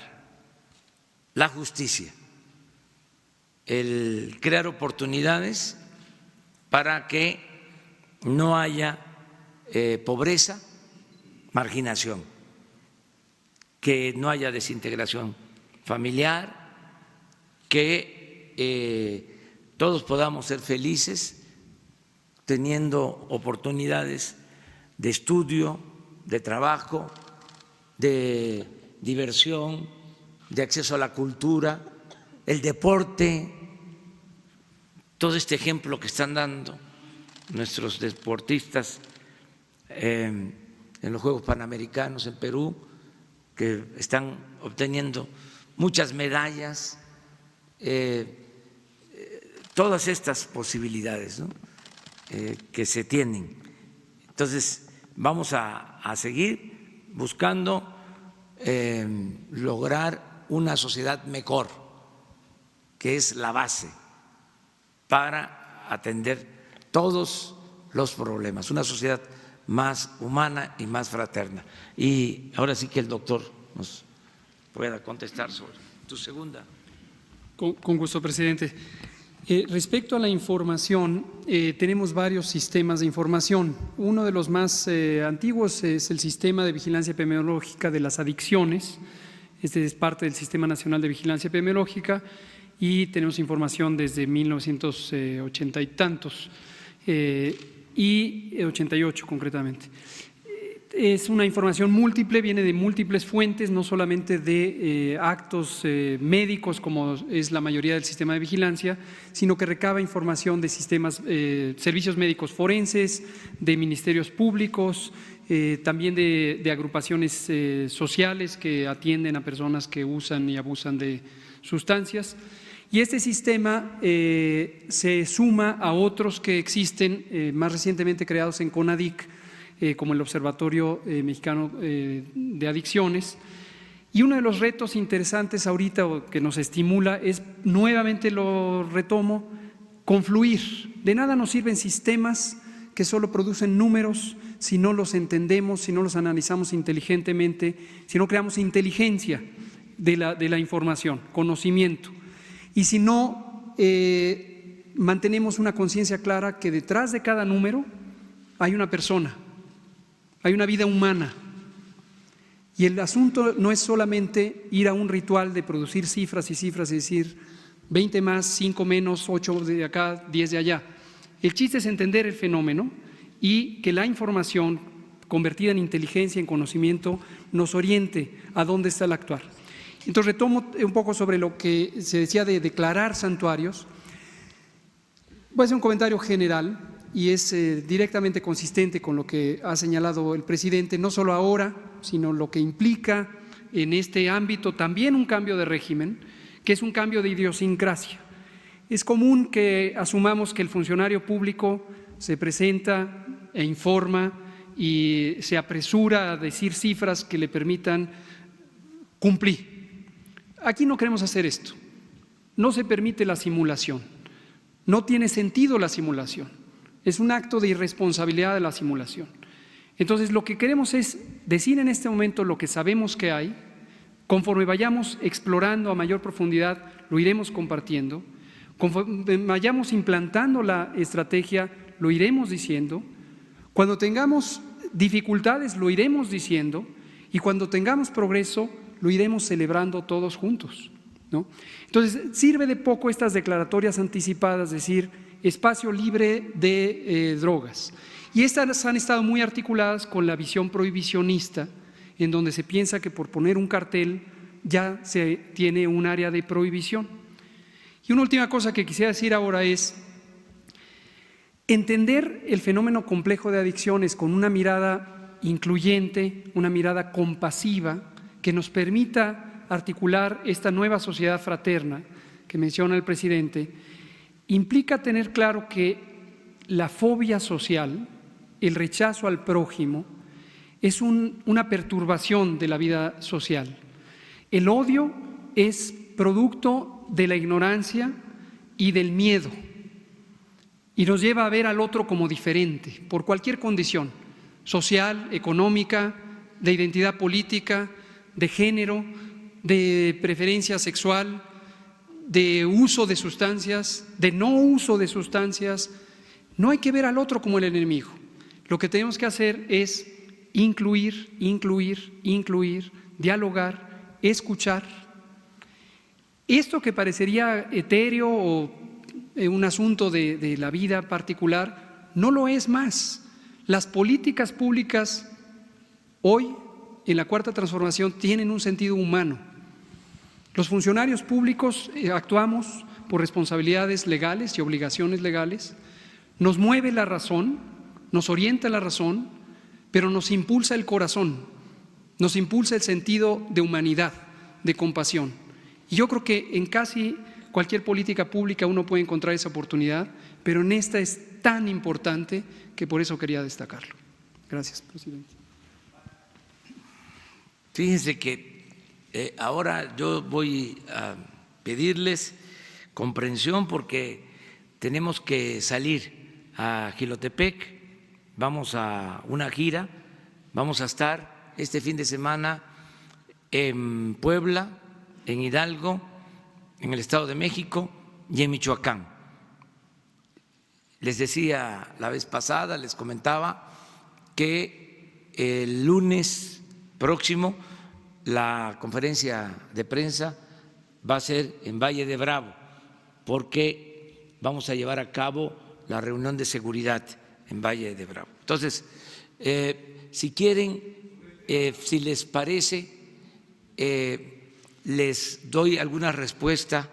la justicia, el crear oportunidades para que no haya pobreza, marginación, que no haya desintegración familiar, que todos podamos ser felices teniendo oportunidades de estudio, de trabajo, de diversión, de acceso a la cultura, el deporte, todo este ejemplo que están dando nuestros deportistas en los Juegos Panamericanos en Perú, que están obteniendo muchas medallas, todas estas posibilidades, ¿no?, que se tienen. Entonces, vamos a seguir buscando lograr una sociedad mejor, que es la base para atender todos los problemas, una sociedad más humana y más fraterna. Y ahora sí que el doctor nos pueda contestar sobre tu segunda. Con gusto, presidente. Respecto a la información, tenemos varios sistemas de información. Uno de los más antiguos es el Sistema de Vigilancia Epidemiológica de las Adicciones. Este es parte del Sistema Nacional de Vigilancia Epidemiológica y tenemos información desde 1980 y tantos, y 88 concretamente. Es una información múltiple, viene de múltiples fuentes, no solamente de actos médicos, como es la mayoría del sistema de vigilancia, sino que recaba información de sistemas, servicios médicos forenses, de ministerios públicos, también de agrupaciones sociales que atienden a personas que usan y abusan de sustancias. Y este sistema se suma a otros que existen, más recientemente creados en CONADIC, como el Observatorio Mexicano de Adicciones. Y uno de los retos interesantes ahorita que nos estimula es, nuevamente lo retomo, confluir. De nada nos sirven sistemas que solo producen números si no los entendemos, si no los analizamos inteligentemente, si no creamos inteligencia de la información, conocimiento. Y si no mantenemos una conciencia clara que detrás de cada número hay una persona, hay una vida humana. Y el asunto no es solamente ir a un ritual de producir cifras y cifras y decir 20 más, 5 menos, 8 de acá, 10 de allá. El chiste es entender el fenómeno y que la información convertida en inteligencia, en conocimiento, nos oriente a dónde está el actuar. Entonces retomo un poco sobre lo que se decía de declarar santuarios. Voy a hacer un comentario general y es directamente consistente con lo que ha señalado el presidente, no solo ahora, sino lo que implica en este ámbito también un cambio de régimen, que es un cambio de idiosincrasia. Es común que asumamos que el funcionario público se presenta e informa y se apresura a decir cifras que le permitan cumplir. Aquí no queremos hacer esto. No se permite la simulación. No tiene sentido la simulación. Es un acto de irresponsabilidad de la simulación. Entonces, lo que queremos es decir en este momento lo que sabemos que hay. Conforme vayamos explorando a mayor profundidad, lo iremos compartiendo. Conforme vayamos implantando la estrategia, lo iremos diciendo. Cuando tengamos dificultades, lo iremos diciendo. Y cuando tengamos progreso, lo iremos celebrando todos juntos, ¿no? Entonces, sirve de poco estas declaratorias anticipadas, decir espacio libre de drogas. Y estas han estado muy articuladas con la visión prohibicionista, en donde se piensa que por poner un cartel ya se tiene un área de prohibición. Y una última cosa que quisiera decir ahora es entender el fenómeno complejo de adicciones con una mirada incluyente, una mirada compasiva, que nos permita articular esta nueva sociedad fraterna que menciona el presidente, implica tener claro que la fobia social, el rechazo al prójimo, es una perturbación de la vida social. El odio es producto de la ignorancia y del miedo y nos lleva a ver al otro como diferente por cualquier condición social, económica, de identidad política, de género, de preferencia sexual, de uso de sustancias, de no uso de sustancias. No hay que ver al otro como el enemigo. Lo que tenemos que hacer es incluir, dialogar, escuchar. Esto que parecería etéreo o un asunto de la vida particular, no lo es más. Las políticas públicas hoy en la Cuarta Transformación tienen un sentido humano. Los funcionarios públicos actuamos por responsabilidades legales y obligaciones legales. Nos mueve la razón, nos orienta la razón, pero nos impulsa el corazón, nos impulsa el sentido de humanidad, de compasión. Y yo creo que en casi cualquier política pública uno puede encontrar esa oportunidad, pero en esta es tan importante que por eso quería destacarlo. Gracias, presidente. Fíjense que ahora yo voy a pedirles comprensión porque tenemos que salir a Jilotepec vamos a una gira, vamos a estar este fin de semana en Puebla, en Hidalgo, en el Estado de México y en Michoacán. Les decía la vez pasada, les comentaba que el lunes próximo la conferencia de prensa va a ser en Valle de Bravo, porque vamos a llevar a cabo la reunión de seguridad en Valle de Bravo. Entonces, si quieren, si les parece, les doy alguna respuesta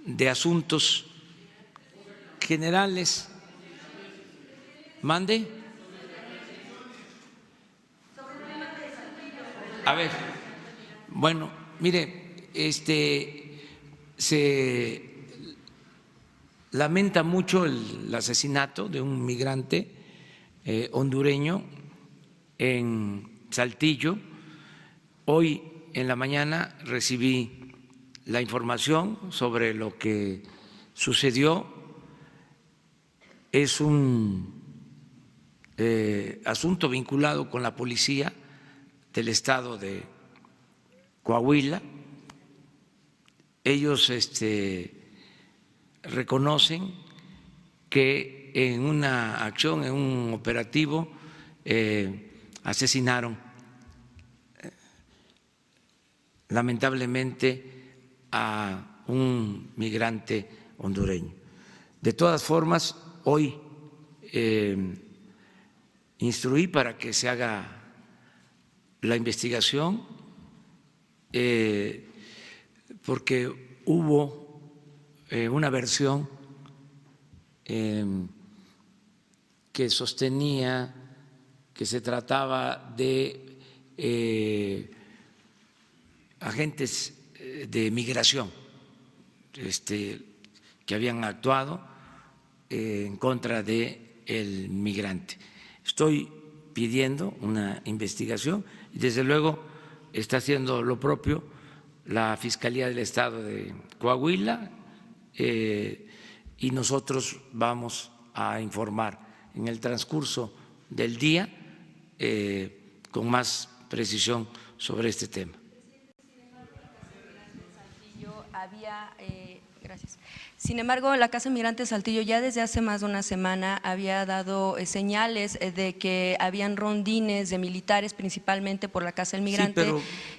de asuntos generales. Mande. A ver, bueno, mire, se lamenta mucho el asesinato de un migrante hondureño en Saltillo. Hoy en la mañana recibí la información sobre lo que sucedió. Es un asunto vinculado con la policía del estado de Coahuila. Ellos reconocen que en una acción, en un operativo, asesinaron lamentablemente a un migrante hondureño. De todas formas, hoy instruí para que se haga la investigación, porque hubo una versión que sostenía que se trataba de agentes de migración que habían actuado en contra del migrante. Estoy pidiendo una investigación y desde luego está haciendo lo propio la Fiscalía del Estado de Coahuila, y nosotros vamos a informar en el transcurso del día con más precisión sobre este tema. Gracias. Sin embargo, la Casa Migrante Saltillo ya desde hace más de una semana había dado señales de que habían rondines de militares, principalmente por la Casa del Migrante, sí,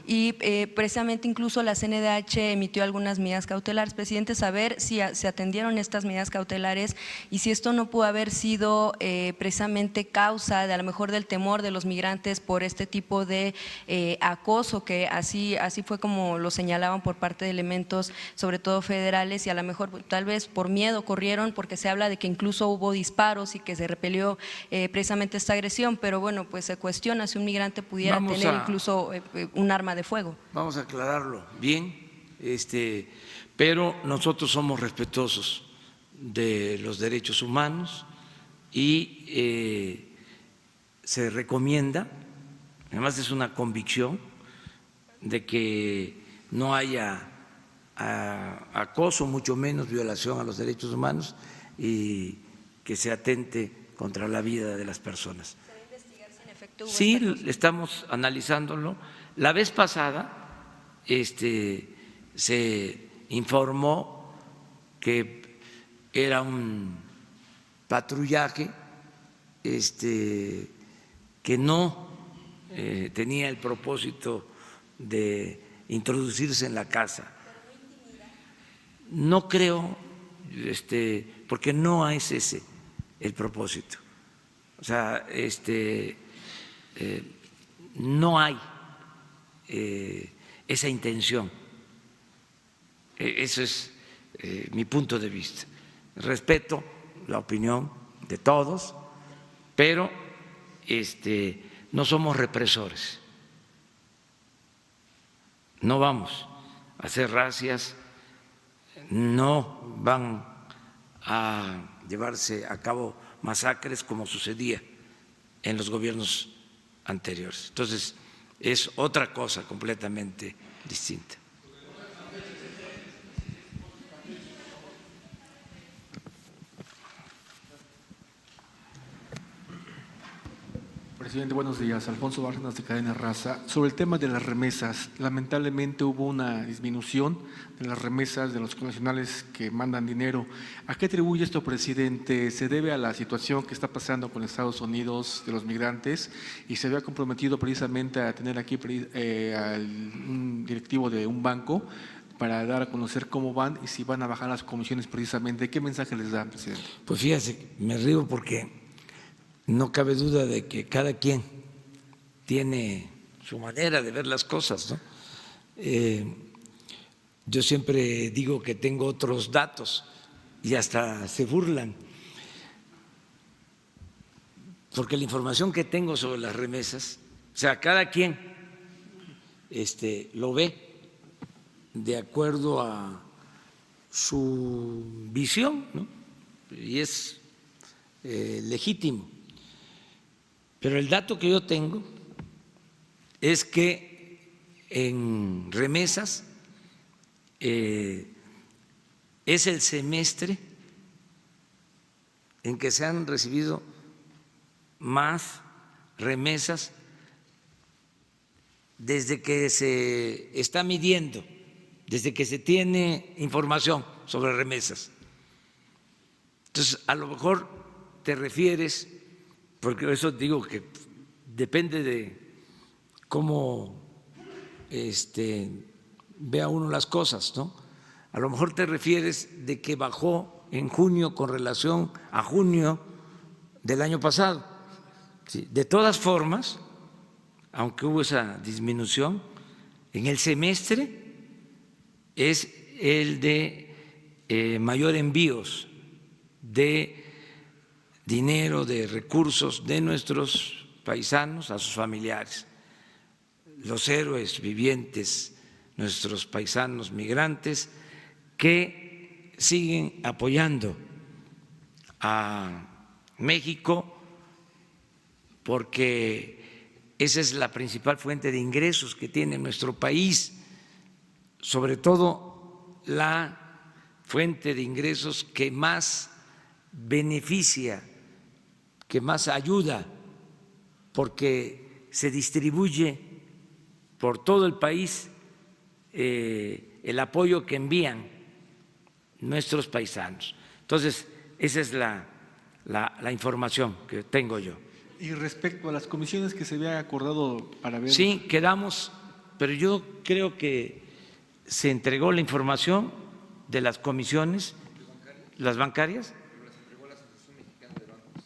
y precisamente incluso la CNDH emitió algunas medidas cautelares. Presidente, saber si se atendieron estas medidas cautelares y si esto no pudo haber sido precisamente causa de a lo mejor del temor de los migrantes por este tipo de acoso, que así fue como lo señalaban por parte de elementos, sobre todo federales, y a lo mejor tal vez por miedo corrieron, porque se habla de que incluso hubo disparos y que se repelió precisamente esta agresión, pero bueno, pues se cuestiona si un migrante pudiera tener incluso un arma de fuego. Vamos a aclararlo bien, pero nosotros somos respetuosos de los derechos humanos y se recomienda, además es una convicción, de que no haya acoso, mucho menos violación a los derechos humanos, y que se atente contra la vida de las personas. ¿Se va a investigar si en efecto hubo Sí, estamos analizándolo. La vez pasada se informó que era un patrullaje que no tenía el propósito de introducirse en la casa. No creo, porque no es ese el propósito. O sea, no hay esa intención. Ese es mi punto de vista. Respeto la opinión de todos, pero no somos represores. No vamos a hacer racias, no van a llevarse a cabo masacres como sucedía en los gobiernos anteriores. Entonces, es otra cosa completamente distinta. presidente, buenos días. Alfonso Bárcenas, de Cadena Raza. Sobre el tema de las remesas, lamentablemente hubo una disminución de las remesas de los connacionales que mandan dinero. ¿A qué atribuye esto, presidente? ¿Se debe a la situación que está pasando con Estados Unidos de los migrantes y se había comprometido precisamente a tener aquí un directivo de un banco para dar a conocer cómo van y si van a bajar las comisiones precisamente? ¿Qué mensaje les da, presidente? Pues fíjese, me río porque no cabe duda de que cada quien tiene su manera de ver las cosas, ¿no? Yo siempre digo que tengo otros datos y hasta se burlan, porque la información que tengo sobre las remesas, o sea, cada quien lo ve de acuerdo a su visión, ¿no? Y es legítimo. Pero el dato que yo tengo es que en remesas es el semestre en que se han recibido más remesas desde que se está midiendo, desde que se tiene información sobre remesas. Entonces, a lo mejor te refieres, porque eso digo que depende de cómo vea uno las cosas, ¿no? A lo mejor te refieres de que bajó en junio con relación a junio del año pasado. Sí, de todas formas, aunque hubo esa disminución, en el semestre es el de mayor envíos de dinero, de recursos de nuestros paisanos a sus familiares, los héroes vivientes, nuestros paisanos migrantes que siguen apoyando a México porque esa es la principal fuente de ingresos que tiene nuestro país, sobre todo la fuente de ingresos que más beneficia, que más ayuda, porque se distribuye por todo el país el apoyo que envían nuestros paisanos. Entonces, esa es la información que tengo yo. Y respecto a las comisiones que se había acordado para ver… Sí, quedamos, pero yo creo que se entregó la información de las comisiones, las bancarias.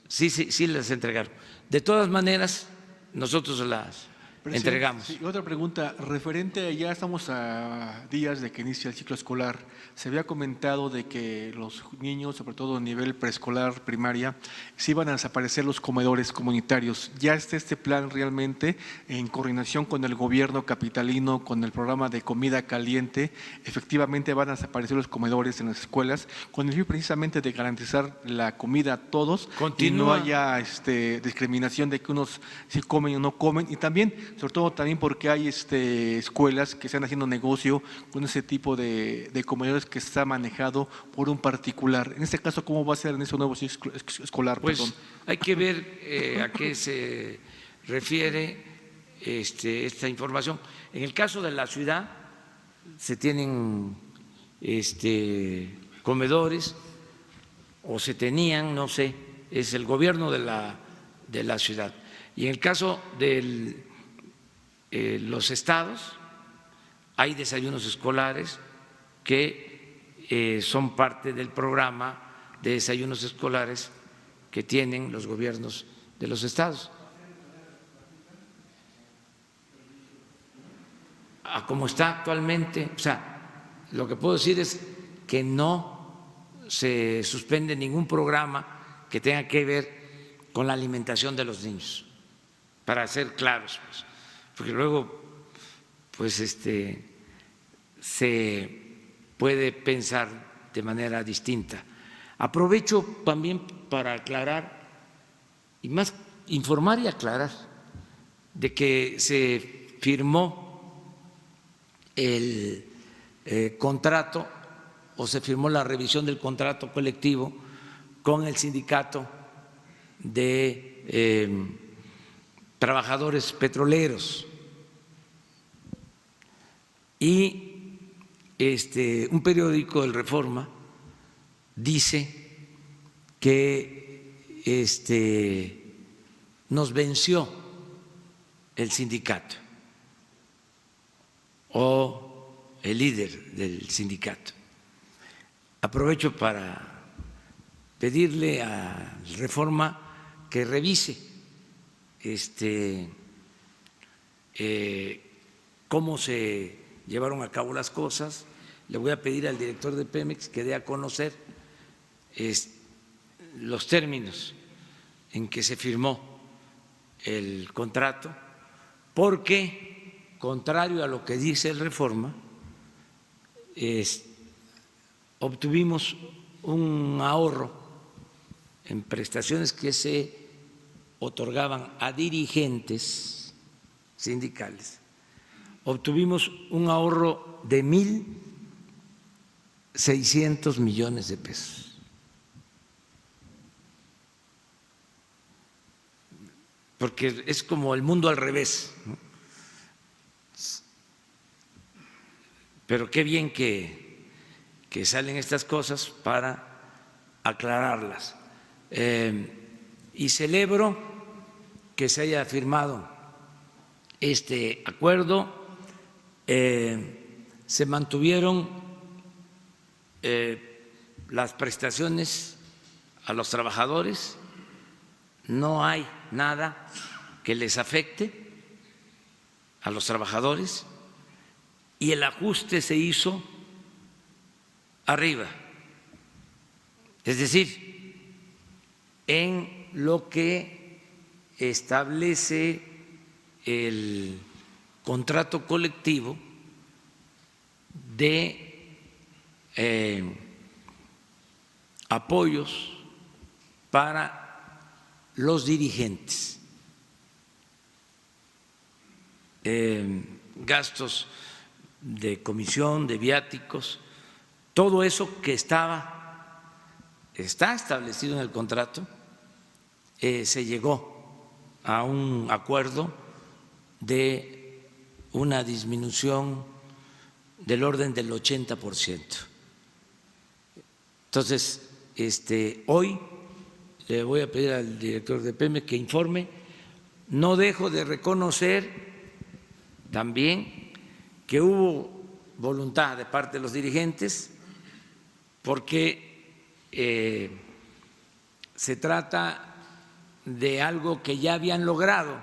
Sí, las entregaron. De todas maneras, nosotros las entregamos. Sí, otra pregunta, referente, ya estamos a días de que inicia el ciclo escolar, se había comentado de que los niños, sobre todo a nivel preescolar, primaria, se iban a desaparecer los comedores comunitarios. ¿Ya está este plan realmente en coordinación con el gobierno capitalino, con el programa de comida caliente? Efectivamente van a desaparecer los comedores en las escuelas, con el fin precisamente de garantizar la comida a todos. Continúa. Y no haya discriminación de que unos sí comen o no comen, y también sobre todo también porque hay escuelas que están haciendo negocio con ese tipo de comedores que está manejado por un particular. En este caso, ¿cómo va a ser en ese nuevo ciclo escolar? Pues hay que ver a qué se refiere esta información. En el caso de la ciudad se tienen comedores o se tenían, no sé, es el gobierno de la ciudad. Y en el caso de los estados hay desayunos escolares que son parte del programa de desayunos escolares que tienen los gobiernos de los estados. Como está actualmente, o sea, lo que puedo decir es que no se suspende ningún programa que tenga que ver con la alimentación de los niños, para ser claros, pues, porque luego pues se puede pensar de manera distinta. Aprovecho también para aclarar y más informar y aclarar de que se firmó el contrato o se firmó la revisión del contrato colectivo con el sindicato de trabajadores petroleros. Y un periódico, El Reforma, dice que nos venció el sindicato o el líder del sindicato. Aprovecho para pedirle a Reforma que revise cómo se llevaron a cabo las cosas. Le voy a pedir al director de Pemex que dé a conocer los términos en que se firmó el contrato, porque, contrario a lo que dice el Reforma, obtuvimos un ahorro en prestaciones que se otorgaban a dirigentes sindicales. Obtuvimos un ahorro de 1.600 millones de pesos. Porque es como el mundo al revés, ¿no? Pero qué bien que salen estas cosas para aclararlas. Y celebro que se haya firmado este acuerdo. Se mantuvieron las prestaciones a los trabajadores, no hay nada que les afecte a los trabajadores, y el ajuste se hizo arriba, es decir, en lo que establece el contrato colectivo de apoyos para los dirigentes, gastos de comisión, de viáticos, todo eso que está establecido en el contrato. Se llegó a un acuerdo de una disminución del orden del 80%. Entonces, hoy le voy a pedir al director de Pemex que informe. No dejo de reconocer también que hubo voluntad de parte de los dirigentes, porque se trata de algo que ya habían logrado,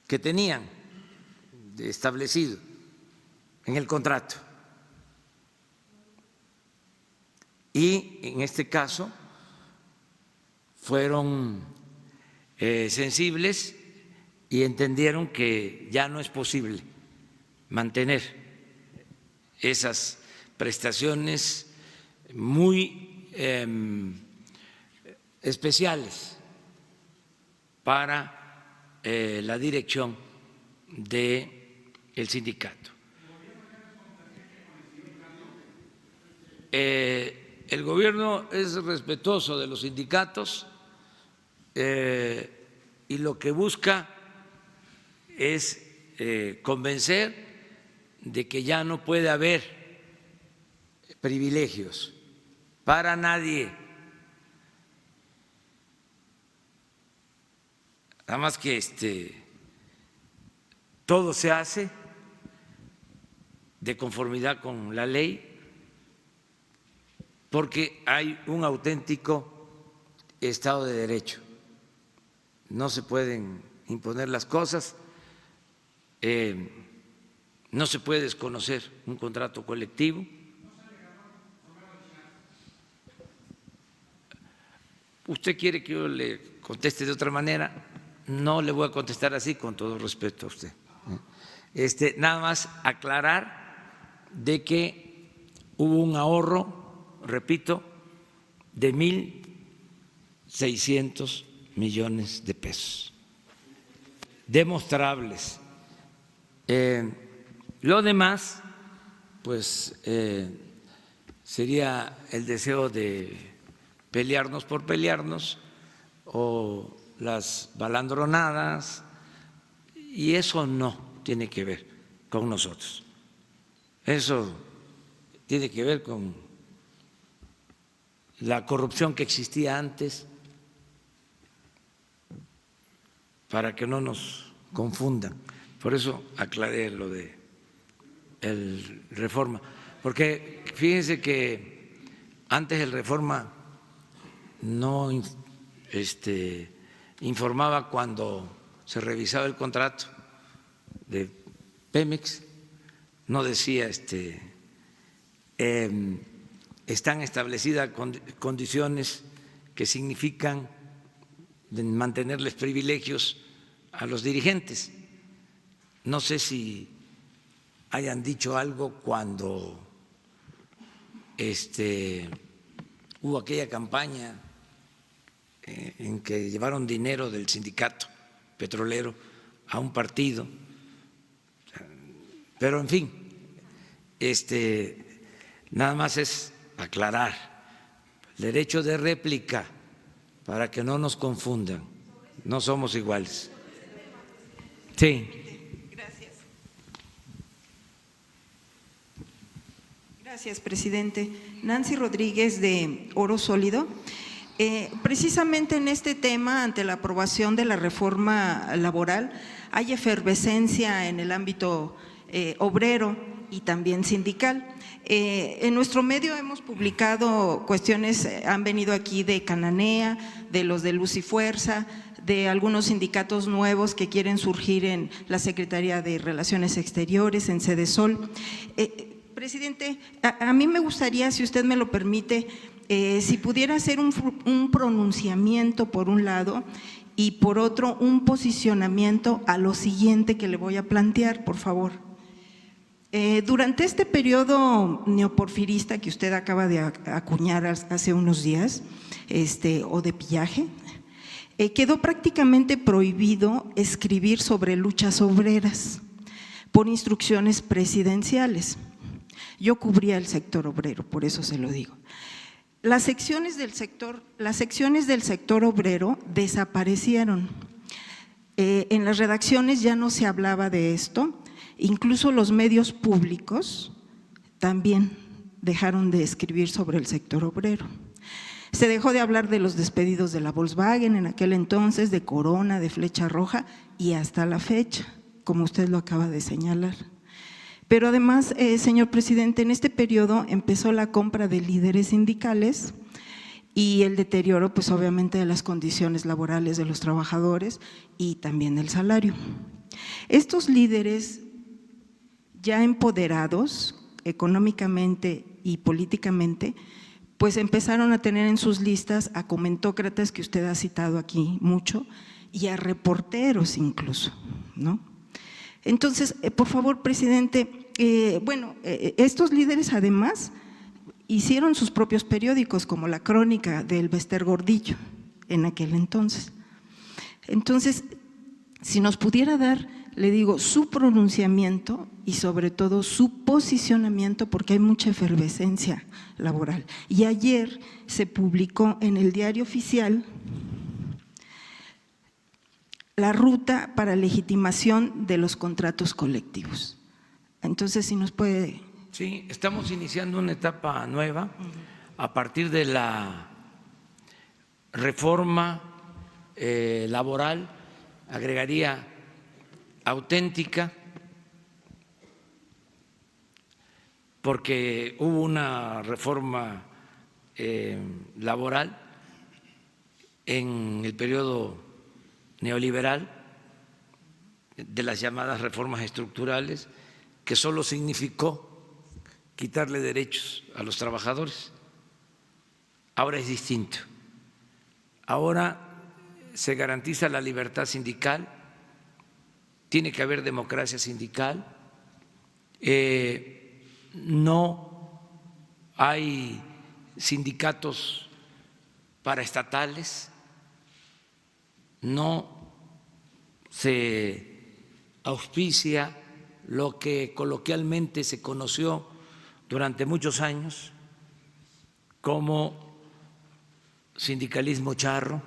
que tenían establecido en el contrato. Y en este caso fueron sensibles y entendieron que ya no es posible mantener esas prestaciones muy especiales para la dirección del sindicato. El gobierno es respetuoso de los sindicatos y lo que busca es convencer de que ya no puede haber privilegios para nadie. Nada más que todo se hace de conformidad con la ley, porque hay un auténtico Estado de Derecho. No se pueden imponer las cosas, no se puede desconocer un contrato colectivo. ¿Usted quiere que yo le conteste de otra manera? No le voy a contestar así, con todo respeto a usted. Nada más aclarar de que hubo un ahorro, repito, de 1.600 millones de pesos, demostrables. Lo demás, pues, sería el deseo de pelearnos por pelearnos o las balandronadas, y eso no tiene que ver con nosotros. Eso tiene que ver con la corrupción que existía antes, para que no nos confundan. Por eso aclaré lo de el Reforma, porque fíjense que antes el Reforma no informaba cuando se revisaba el contrato de Pemex, no decía están establecidas condiciones que significan mantenerles privilegios a los dirigentes. No sé si hayan dicho algo cuando hubo aquella campaña en que llevaron dinero del sindicato petrolero a un partido, pero en fin, nada más es aclarar el derecho de réplica para que no nos confundan, no somos iguales. Sí. Gracias, presidente. Nancy Rodríguez, de Oro Sólido. Precisamente en este tema, ante la aprobación de la reforma laboral, hay efervescencia en el ámbito obrero y también sindical. En nuestro medio hemos publicado cuestiones, han venido aquí de Cananea, de los de Luz y Fuerza, de algunos sindicatos nuevos que quieren surgir en la Secretaría de Relaciones Exteriores, en Sedesol. Presidente, a mí me gustaría, si usted me lo permite, si pudiera hacer un pronunciamiento por un lado y por otro un posicionamiento a lo siguiente que le voy a plantear, por favor. Durante este periodo neoporfirista que usted acaba de acuñar hace unos días, o de pillaje, quedó prácticamente prohibido escribir sobre luchas obreras por instrucciones presidenciales. Yo cubría el sector obrero, por eso se lo digo. Las secciones del sector obrero desaparecieron. En las redacciones ya no se hablaba de esto, incluso los medios públicos también dejaron de escribir sobre el sector obrero. Se dejó de hablar de los despedidos de la Volkswagen en aquel entonces, de Corona, de Flecha Roja y hasta la fecha, como usted lo acaba de señalar. Pero además, señor presidente, en este periodo empezó la compra de líderes sindicales y el deterioro, pues obviamente, de las condiciones laborales de los trabajadores y también del salario. Estos líderes ya empoderados económicamente y políticamente, pues empezaron a tener en sus listas a comentócratas que usted ha citado aquí mucho y a reporteros incluso, ¿no? Entonces, por favor, presidente, estos líderes además hicieron sus propios periódicos, como La Crónica del Bester Gordillo en aquel entonces. Entonces, si nos pudiera dar, le digo, su pronunciamiento y sobre todo su posicionamiento, porque hay mucha efervescencia laboral. Y ayer se publicó en el Diario Oficial la ruta para legitimación de los contratos colectivos. Entonces, si nos puede… Sí, estamos iniciando una etapa nueva a partir de la reforma laboral, agregaría auténtica, porque hubo una reforma laboral en el periodo neoliberal, de las llamadas reformas estructurales, que solo significó quitarle derechos a los trabajadores. Ahora es distinto. Ahora se garantiza la libertad sindical, tiene que haber democracia sindical, no hay sindicatos paraestatales, no se auspicia lo que coloquialmente se conoció durante muchos años como sindicalismo charro,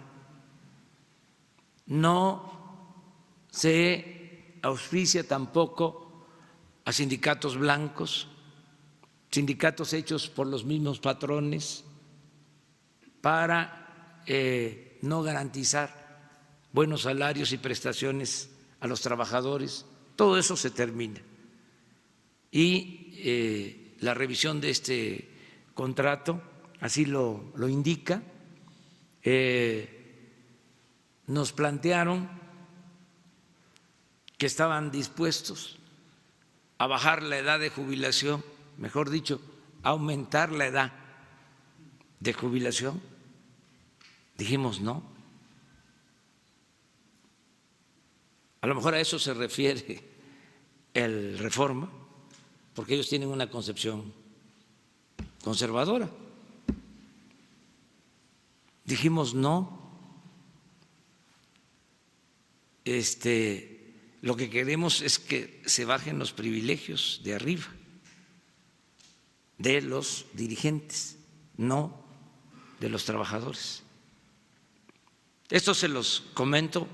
no se auspicia tampoco a sindicatos blancos, sindicatos hechos por los mismos patrones para no garantizar buenos salarios y prestaciones a los trabajadores. Todo eso se termina. Y la revisión de este contrato así lo indica. Nos plantearon que estaban dispuestos a bajar la edad de jubilación, mejor dicho, aumentar la edad de jubilación. Dijimos no. A lo mejor a eso se refiere el Reforma, porque ellos tienen una concepción conservadora. Dijimos no. Lo que queremos es que se bajen los privilegios de arriba, de los dirigentes, no de los trabajadores. Esto se los comento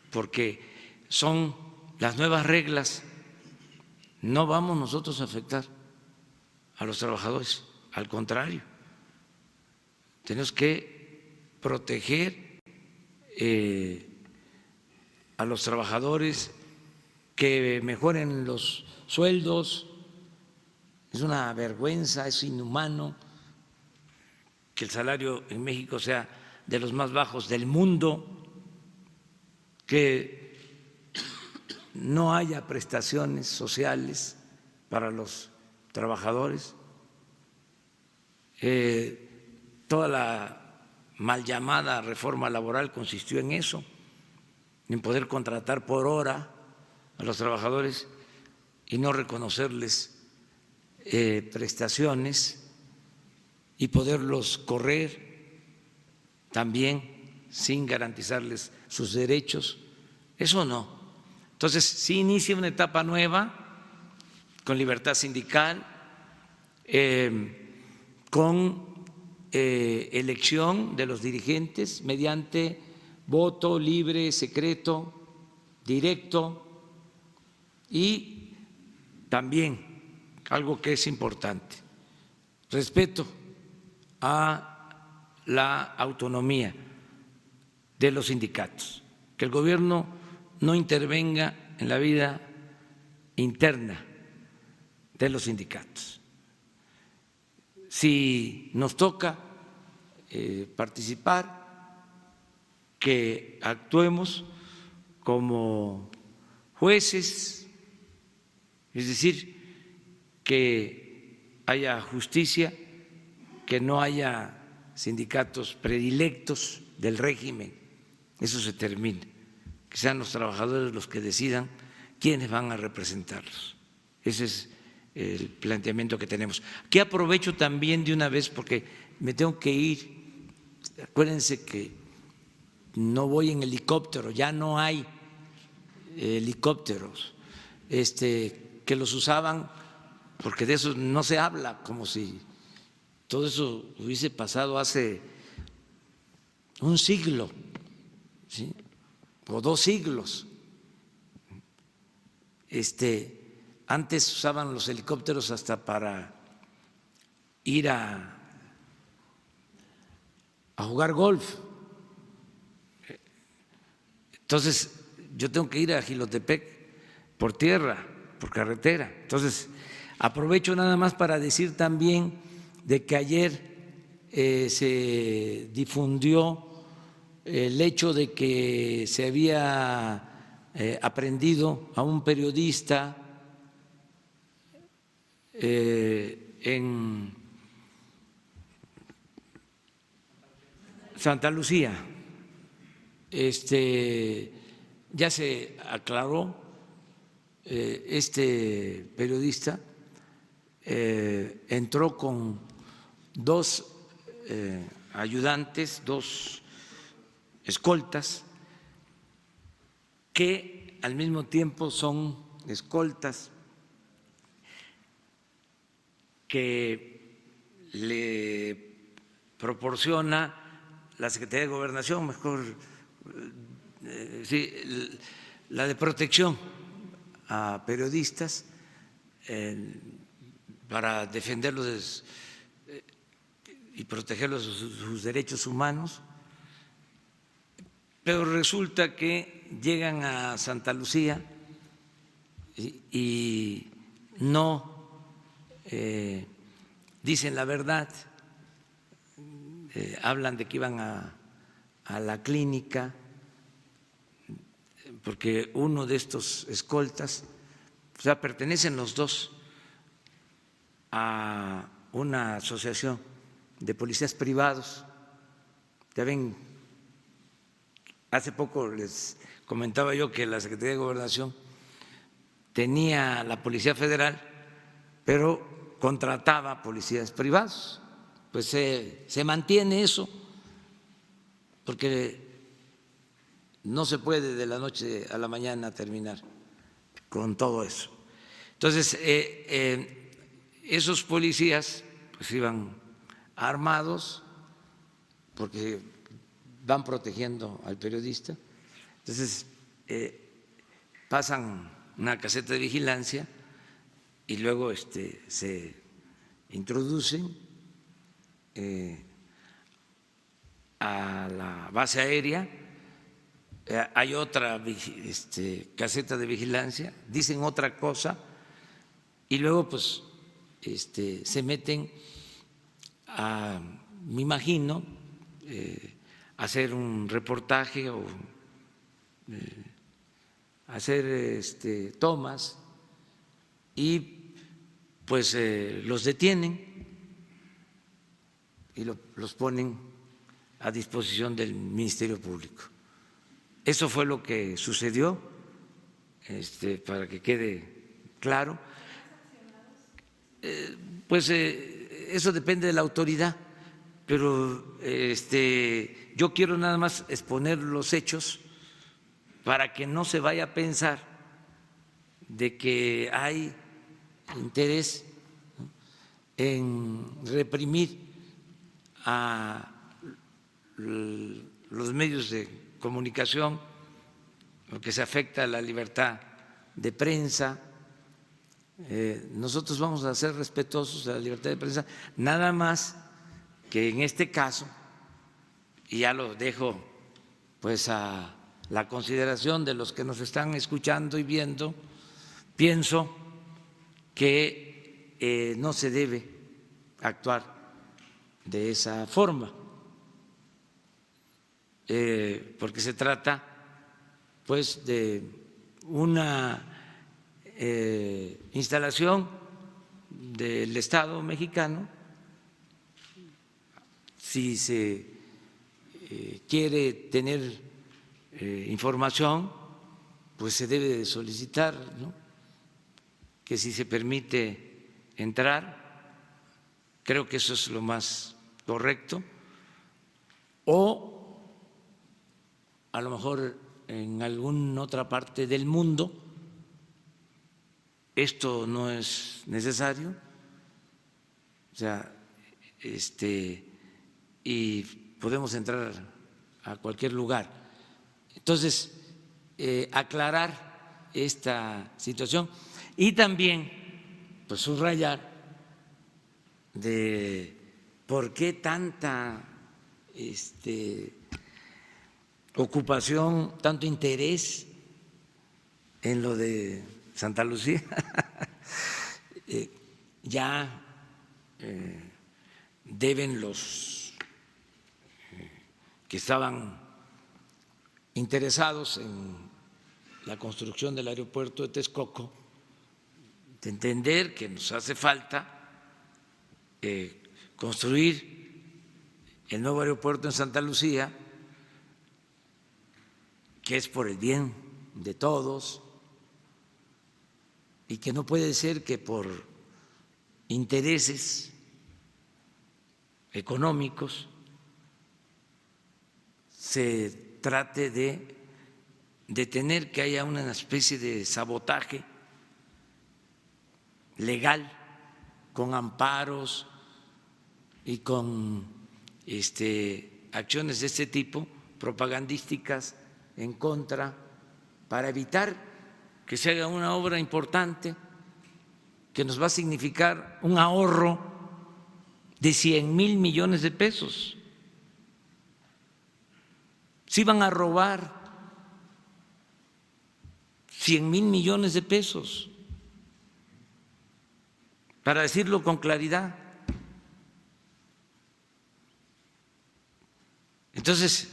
porque son las nuevas reglas. No vamos nosotros a afectar a los trabajadores, al contrario, tenemos que proteger a los trabajadores, que mejoren los sueldos. Es una vergüenza, es inhumano que el salario en México sea de los más bajos del mundo, que no haya prestaciones sociales para los trabajadores. Toda la mal llamada reforma laboral consistió en eso, en poder contratar por hora a los trabajadores y no reconocerles prestaciones y poderlos correr también sin garantizarles sus derechos. Eso no. Entonces, sí inicia una etapa nueva con libertad sindical, con elección de los dirigentes mediante voto libre, secreto, directo, y también algo que es importante, respeto a la autonomía de los sindicatos, que el gobierno no intervenga en la vida interna de los sindicatos. Si nos toca participar, que actuemos como jueces, es decir, que haya justicia, que no haya sindicatos predilectos del régimen, eso se termina, que sean los trabajadores los que decidan quiénes van a representarlos. Ese es el planteamiento que tenemos. Aquí aprovecho también de una vez porque me tengo que ir. Acuérdense que no voy en helicóptero, ya no hay helicópteros que los usaban, porque de eso no se habla, como si todo eso hubiese pasado hace un siglo, ¿sí? O 2 siglos. Antes usaban los helicópteros hasta para ir a jugar golf. Entonces, yo tengo que ir a Jilotepec por tierra, por carretera. Entonces, aprovecho nada más para decir también de que ayer se difundió el hecho de que se había aprendido a un periodista en Santa Lucía. Ya se aclaró, este periodista entró con 2 ayudantes, 2 escoltas, que al mismo tiempo son escoltas que le proporciona la Secretaría de Gobernación, mejor sí, la de protección a periodistas para defenderlos y protegerlos sus derechos humanos, pero resulta que llegan a Santa Lucía y no dicen la verdad, hablan de que iban a la clínica, porque uno de estos escoltas, o sea, pertenecen los dos a una asociación de policías privados. Ya ven, hace poco les comentaba yo que la Secretaría de Gobernación tenía la Policía Federal, pero contrataba policías privados. Pues se mantiene eso, porque no se puede de la noche a la mañana terminar con todo eso. Entonces, esos policías pues iban armados porque van protegiendo al periodista. Entonces, pasan una caseta de vigilancia y luego se introducen a la base aérea. Hay otra caseta de vigilancia, dicen otra cosa y luego pues se meten a, me imagino, hacer un reportaje o hacer tomas y pues los detienen y los ponen a disposición del Ministerio Público. Eso fue lo que sucedió, para que quede claro. Pues eso depende de la autoridad, pero yo quiero nada más exponer los hechos para que no se vaya a pensar de que hay interés en reprimir a los medios de comunicación, porque se afecta a la libertad de prensa. Nosotros vamos a ser respetuosos de la libertad de prensa, nada más que en este caso, y ya lo dejo pues a la consideración de los que nos están escuchando y viendo, pienso que no se debe actuar de esa forma, porque se trata pues de una instalación del Estado mexicano. Si se quiere tener información, pues se debe de solicitar, ¿no?, que si se permite entrar, creo que eso es lo más correcto, o a lo mejor en alguna otra parte del mundo esto no es necesario, o sea, y podemos entrar a cualquier lugar. Entonces, aclarar esta situación y también pues subrayar de por qué tanta ocupación, tanto interés en lo de Santa Lucía. Ya deben los que estaban interesados en la construcción del aeropuerto de Texcoco de entender que nos hace falta construir el nuevo aeropuerto en Santa Lucía, que es por el bien de todos y que no puede ser que por intereses económicos se trate de detener que haya una especie de sabotaje legal con amparos y con acciones de este tipo propagandísticas en contra para evitar que se haga una obra importante que nos va a significar un ahorro de 100,000 millones de pesos. Si van a robar 100,000 millones de pesos, para decirlo con claridad. Entonces,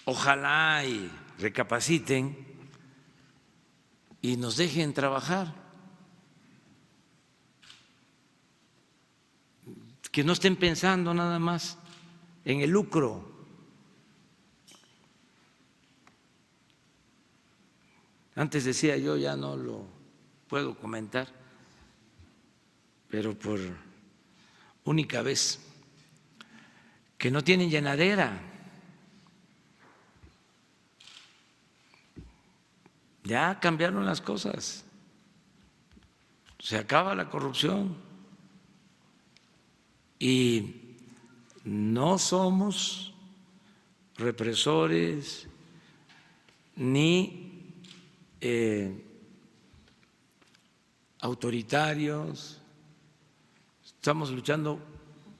ojalá y recapaciten y nos dejen trabajar, que no estén pensando nada más en el lucro. Antes decía yo, ya no lo puedo comentar, pero por única vez, que no tienen llenadera. Ya cambiaron las cosas, se acaba la corrupción y no somos represores ni autoritarios, estamos luchando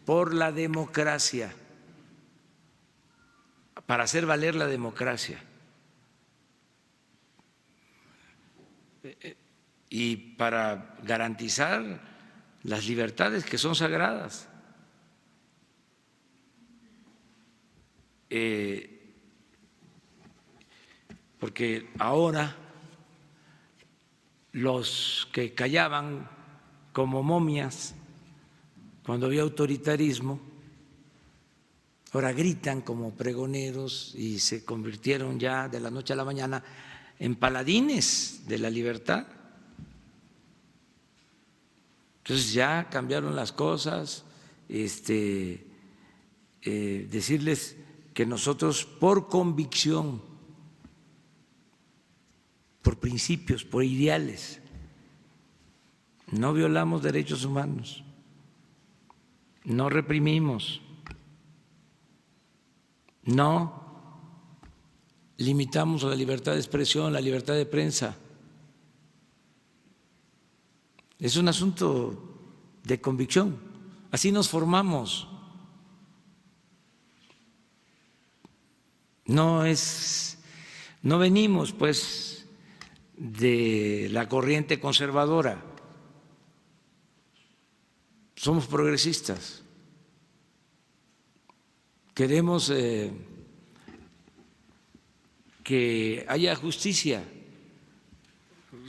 por la democracia, para hacer valer la democracia y para garantizar las libertades que son sagradas. Porque ahora los que callaban como momias cuando había autoritarismo, ahora gritan como pregoneros y se convirtieron ya de la noche a la mañana en paladines de la libertad. Entonces ya cambiaron las cosas, decirles que nosotros por convicción, por principios, por ideales, no violamos derechos humanos, no reprimimos, no limitamos la libertad de expresión, la libertad de prensa. Es un asunto de convicción, así nos formamos. No venimos pues de la corriente conservadora, somos progresistas, queremos que haya justicia,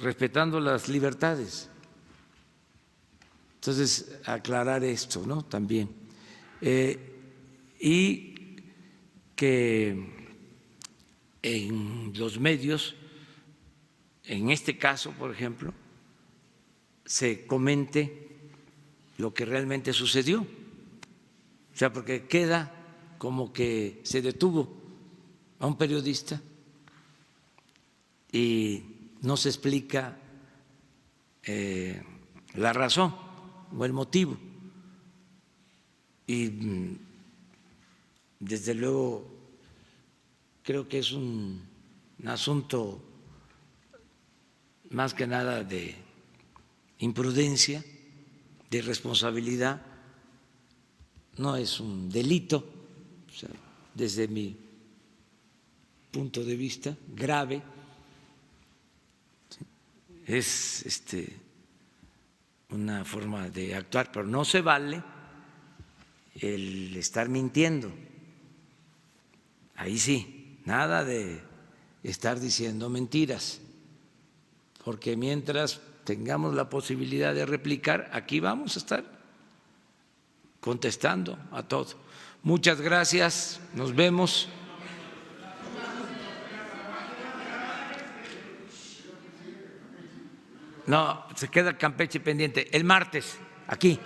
respetando las libertades. Entonces, aclarar esto, ¿no? También. Y que en los medios, en este caso, por ejemplo, se comente lo que realmente sucedió. O sea, porque queda como que se detuvo a un periodista y no se explica la razón o el motivo. Y desde luego creo que es un asunto más que nada de imprudencia, de irresponsabilidad, no es un delito, o sea, desde mi punto de vista, grave, es una forma de actuar, pero no se vale el estar mintiendo. Ahí sí, nada de estar diciendo mentiras, porque mientras tengamos la posibilidad de replicar, aquí vamos a estar contestando a todo. Muchas gracias, nos vemos. No, se queda Campeche pendiente. El martes, aquí.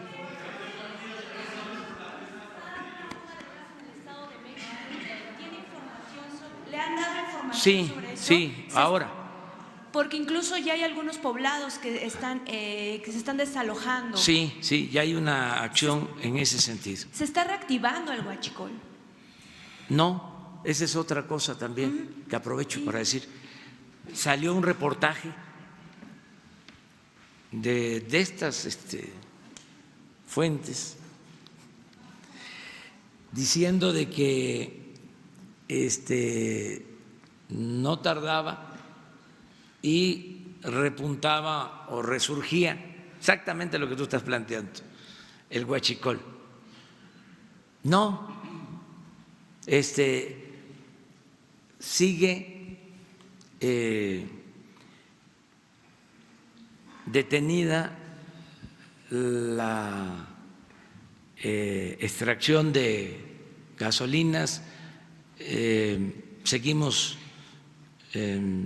¿Le han dado información Sí, sobre eso? sí, ahora. Porque incluso ya hay algunos poblados que se están desalojando. Sí, sí, ya hay una acción en ese sentido. ¿Se está reactivando el huachicol? No, esa es otra cosa también que aprovecho para decir. Salió un reportaje de estas fuentes diciendo de que no tardaba y repuntaba o resurgía exactamente lo que tú estás planteando, el huachicol. No, sigue detenida la extracción de gasolinas, seguimos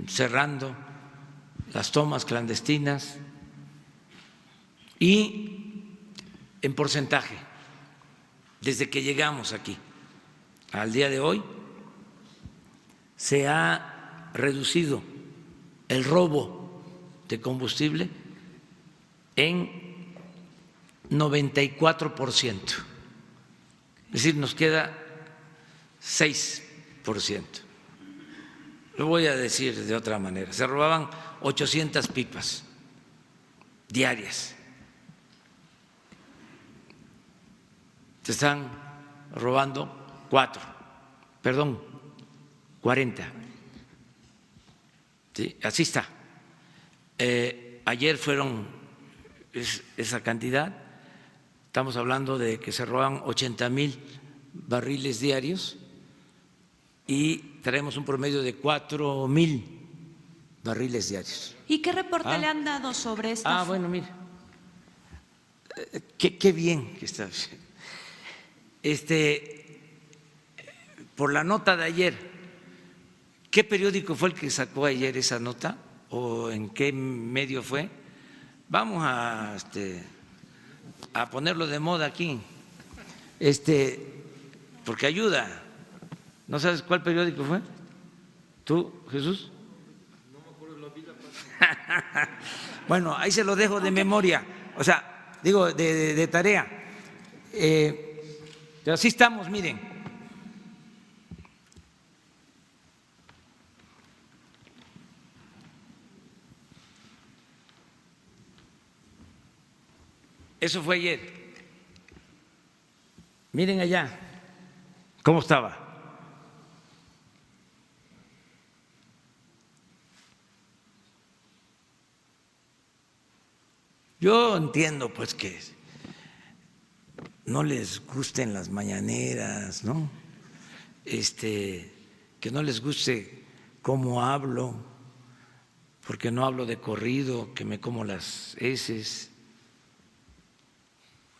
cerrando las tomas clandestinas y en porcentaje, desde que llegamos aquí al día de hoy, se ha reducido el robo de combustible en 94%. Es decir, nos queda 6%. Lo voy a decir de otra manera. Se robaban 800 pipas diarias. Se están robando 40. ¿Sí? Así está. Ayer fueron esa cantidad. Estamos hablando de que se roban 80,000 barriles diarios y traemos un promedio de 4,000 barriles diarios. ¿Y qué reporte le han dado sobre esta? Bueno, mire, qué bien que está. Por la nota de ayer, ¿qué periódico fue el que sacó ayer esa nota o en qué medio fue? Vamos a ponerlo de moda aquí, porque ayuda. ¿No sabes cuál periódico fue? ¿Tú, Jesús? No me acuerdo, la vida pasada. Bueno, ahí se lo dejo de memoria, o sea, digo, de tarea. Pero así estamos, miren. Eso fue ayer. Miren allá cómo estaba. Yo entiendo pues que no les gusten las mañaneras, ¿no? Que no les guste cómo hablo, porque no hablo de corrido, que me como las heces,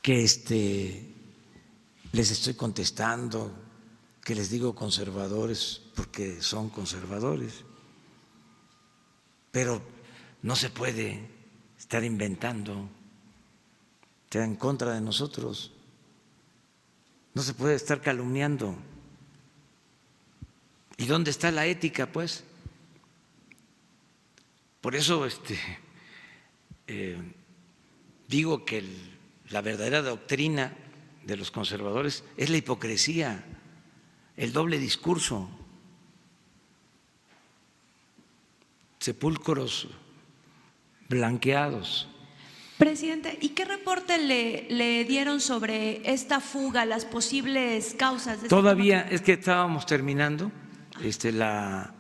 que les estoy contestando, que les digo conservadores porque son conservadores, pero no se puede estar inventando, estar en contra de nosotros, no se puede estar calumniando. ¿Y dónde está la ética, pues? Por eso digo que la verdadera doctrina de los conservadores es la hipocresía, el doble discurso, sepulcros blanqueados. Presidente, ¿y qué reporte le dieron sobre esta fuga, las posibles causas? Todavía es que estábamos terminando la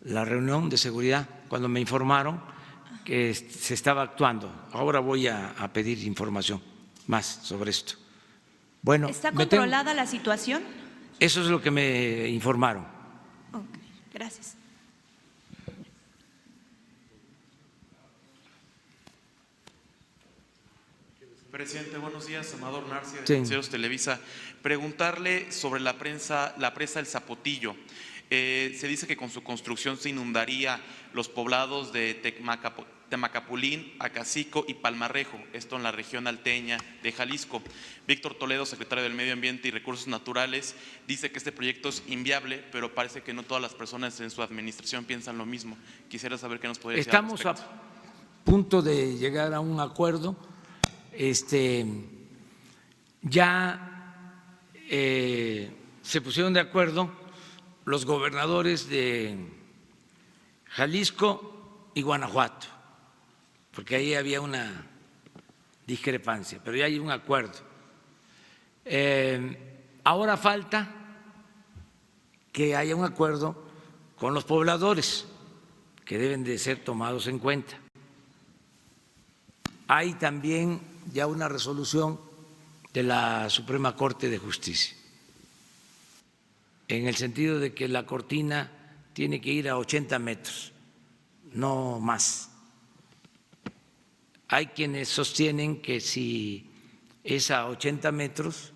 reunión de seguridad cuando me informaron que se estaba actuando. Ahora voy a pedir información más sobre esto. Bueno, ¿está controlada la situación? Eso es lo que me informaron. Ok, gracias. Presidente, buenos días. Amador Narcia, de Sí. Noticieros Televisa. Preguntarle sobre la presa El Zapotillo. Se dice que con su construcción se inundaría los poblados de Temacapulín, Acacico y Palmarrejo, esto en la región alteña de Jalisco. Víctor Toledo, secretario del Medio Ambiente y Recursos Naturales, dice que este proyecto es inviable, pero parece que no todas las personas en su administración piensan lo mismo. Quisiera saber qué nos podría decir al Estamos respecto. a punto de llegar a un acuerdo. Ya se pusieron de acuerdo los gobernadores de Jalisco y Guanajuato, porque ahí había una discrepancia, pero ya hay un acuerdo. Ahora falta que haya un acuerdo con los pobladores, que deben de ser tomados en cuenta. Hay también ya una resolución de la Suprema Corte de Justicia, en el sentido de que la cortina tiene que ir a 80 metros, no más. Hay quienes sostienen que si es a 80 metros,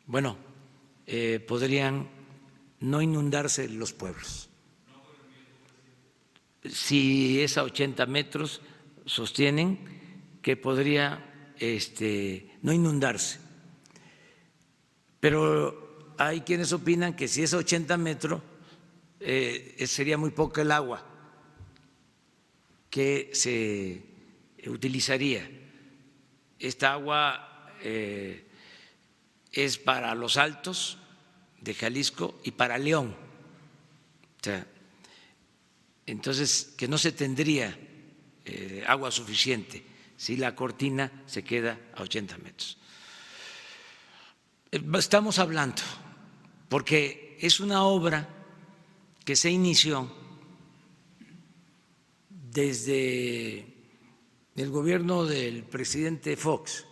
bueno, podrían no inundarse los pueblos. Si es a 80 metros, sostienen que podría no inundarse. Pero hay quienes opinan que si es a 80 metros, sería muy poca el agua que se utilizaría. Esta agua es para los Altos de Jalisco y para León. O sea, entonces, que no se tendría agua suficiente si la cortina se queda a 80 metros. Estamos hablando, porque es una obra que se inició desde el gobierno del presidente Fox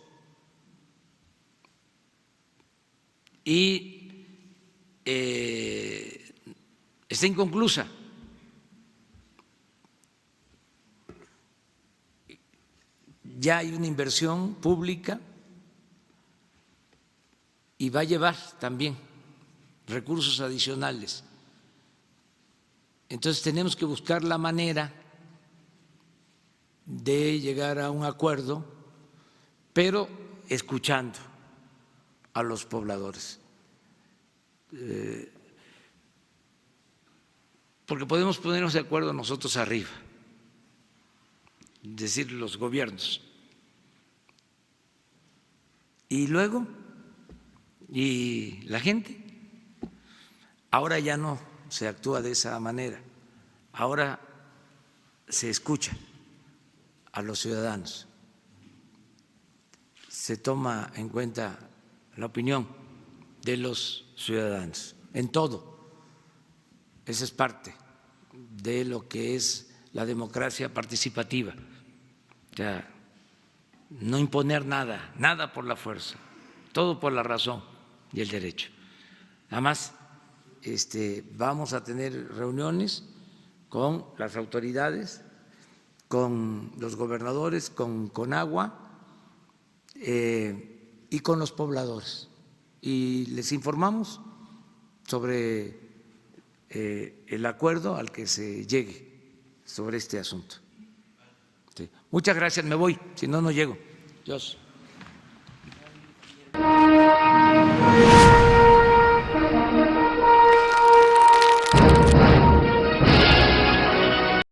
y está inconclusa. Ya hay una inversión pública y va a llevar también recursos adicionales. Entonces tenemos que buscar la manera de llegar a un acuerdo, pero escuchando a los pobladores. Porque podemos ponernos de acuerdo nosotros arriba, es decir, los gobiernos. Y luego, ¿y la gente? Ahora ya no se actúa de esa manera, ahora se escucha a los ciudadanos, se toma en cuenta la opinión de los ciudadanos en todo. Esa es parte de lo que es la democracia participativa. O sea, no imponer nada, nada por la fuerza, todo por la razón y el derecho. Además, vamos a tener reuniones con las autoridades, con los gobernadores, con Conagua y con los pobladores. Y les informamos sobre el acuerdo al que se llegue sobre este asunto. Sí. Muchas gracias, me voy, si no, no llego. Dios.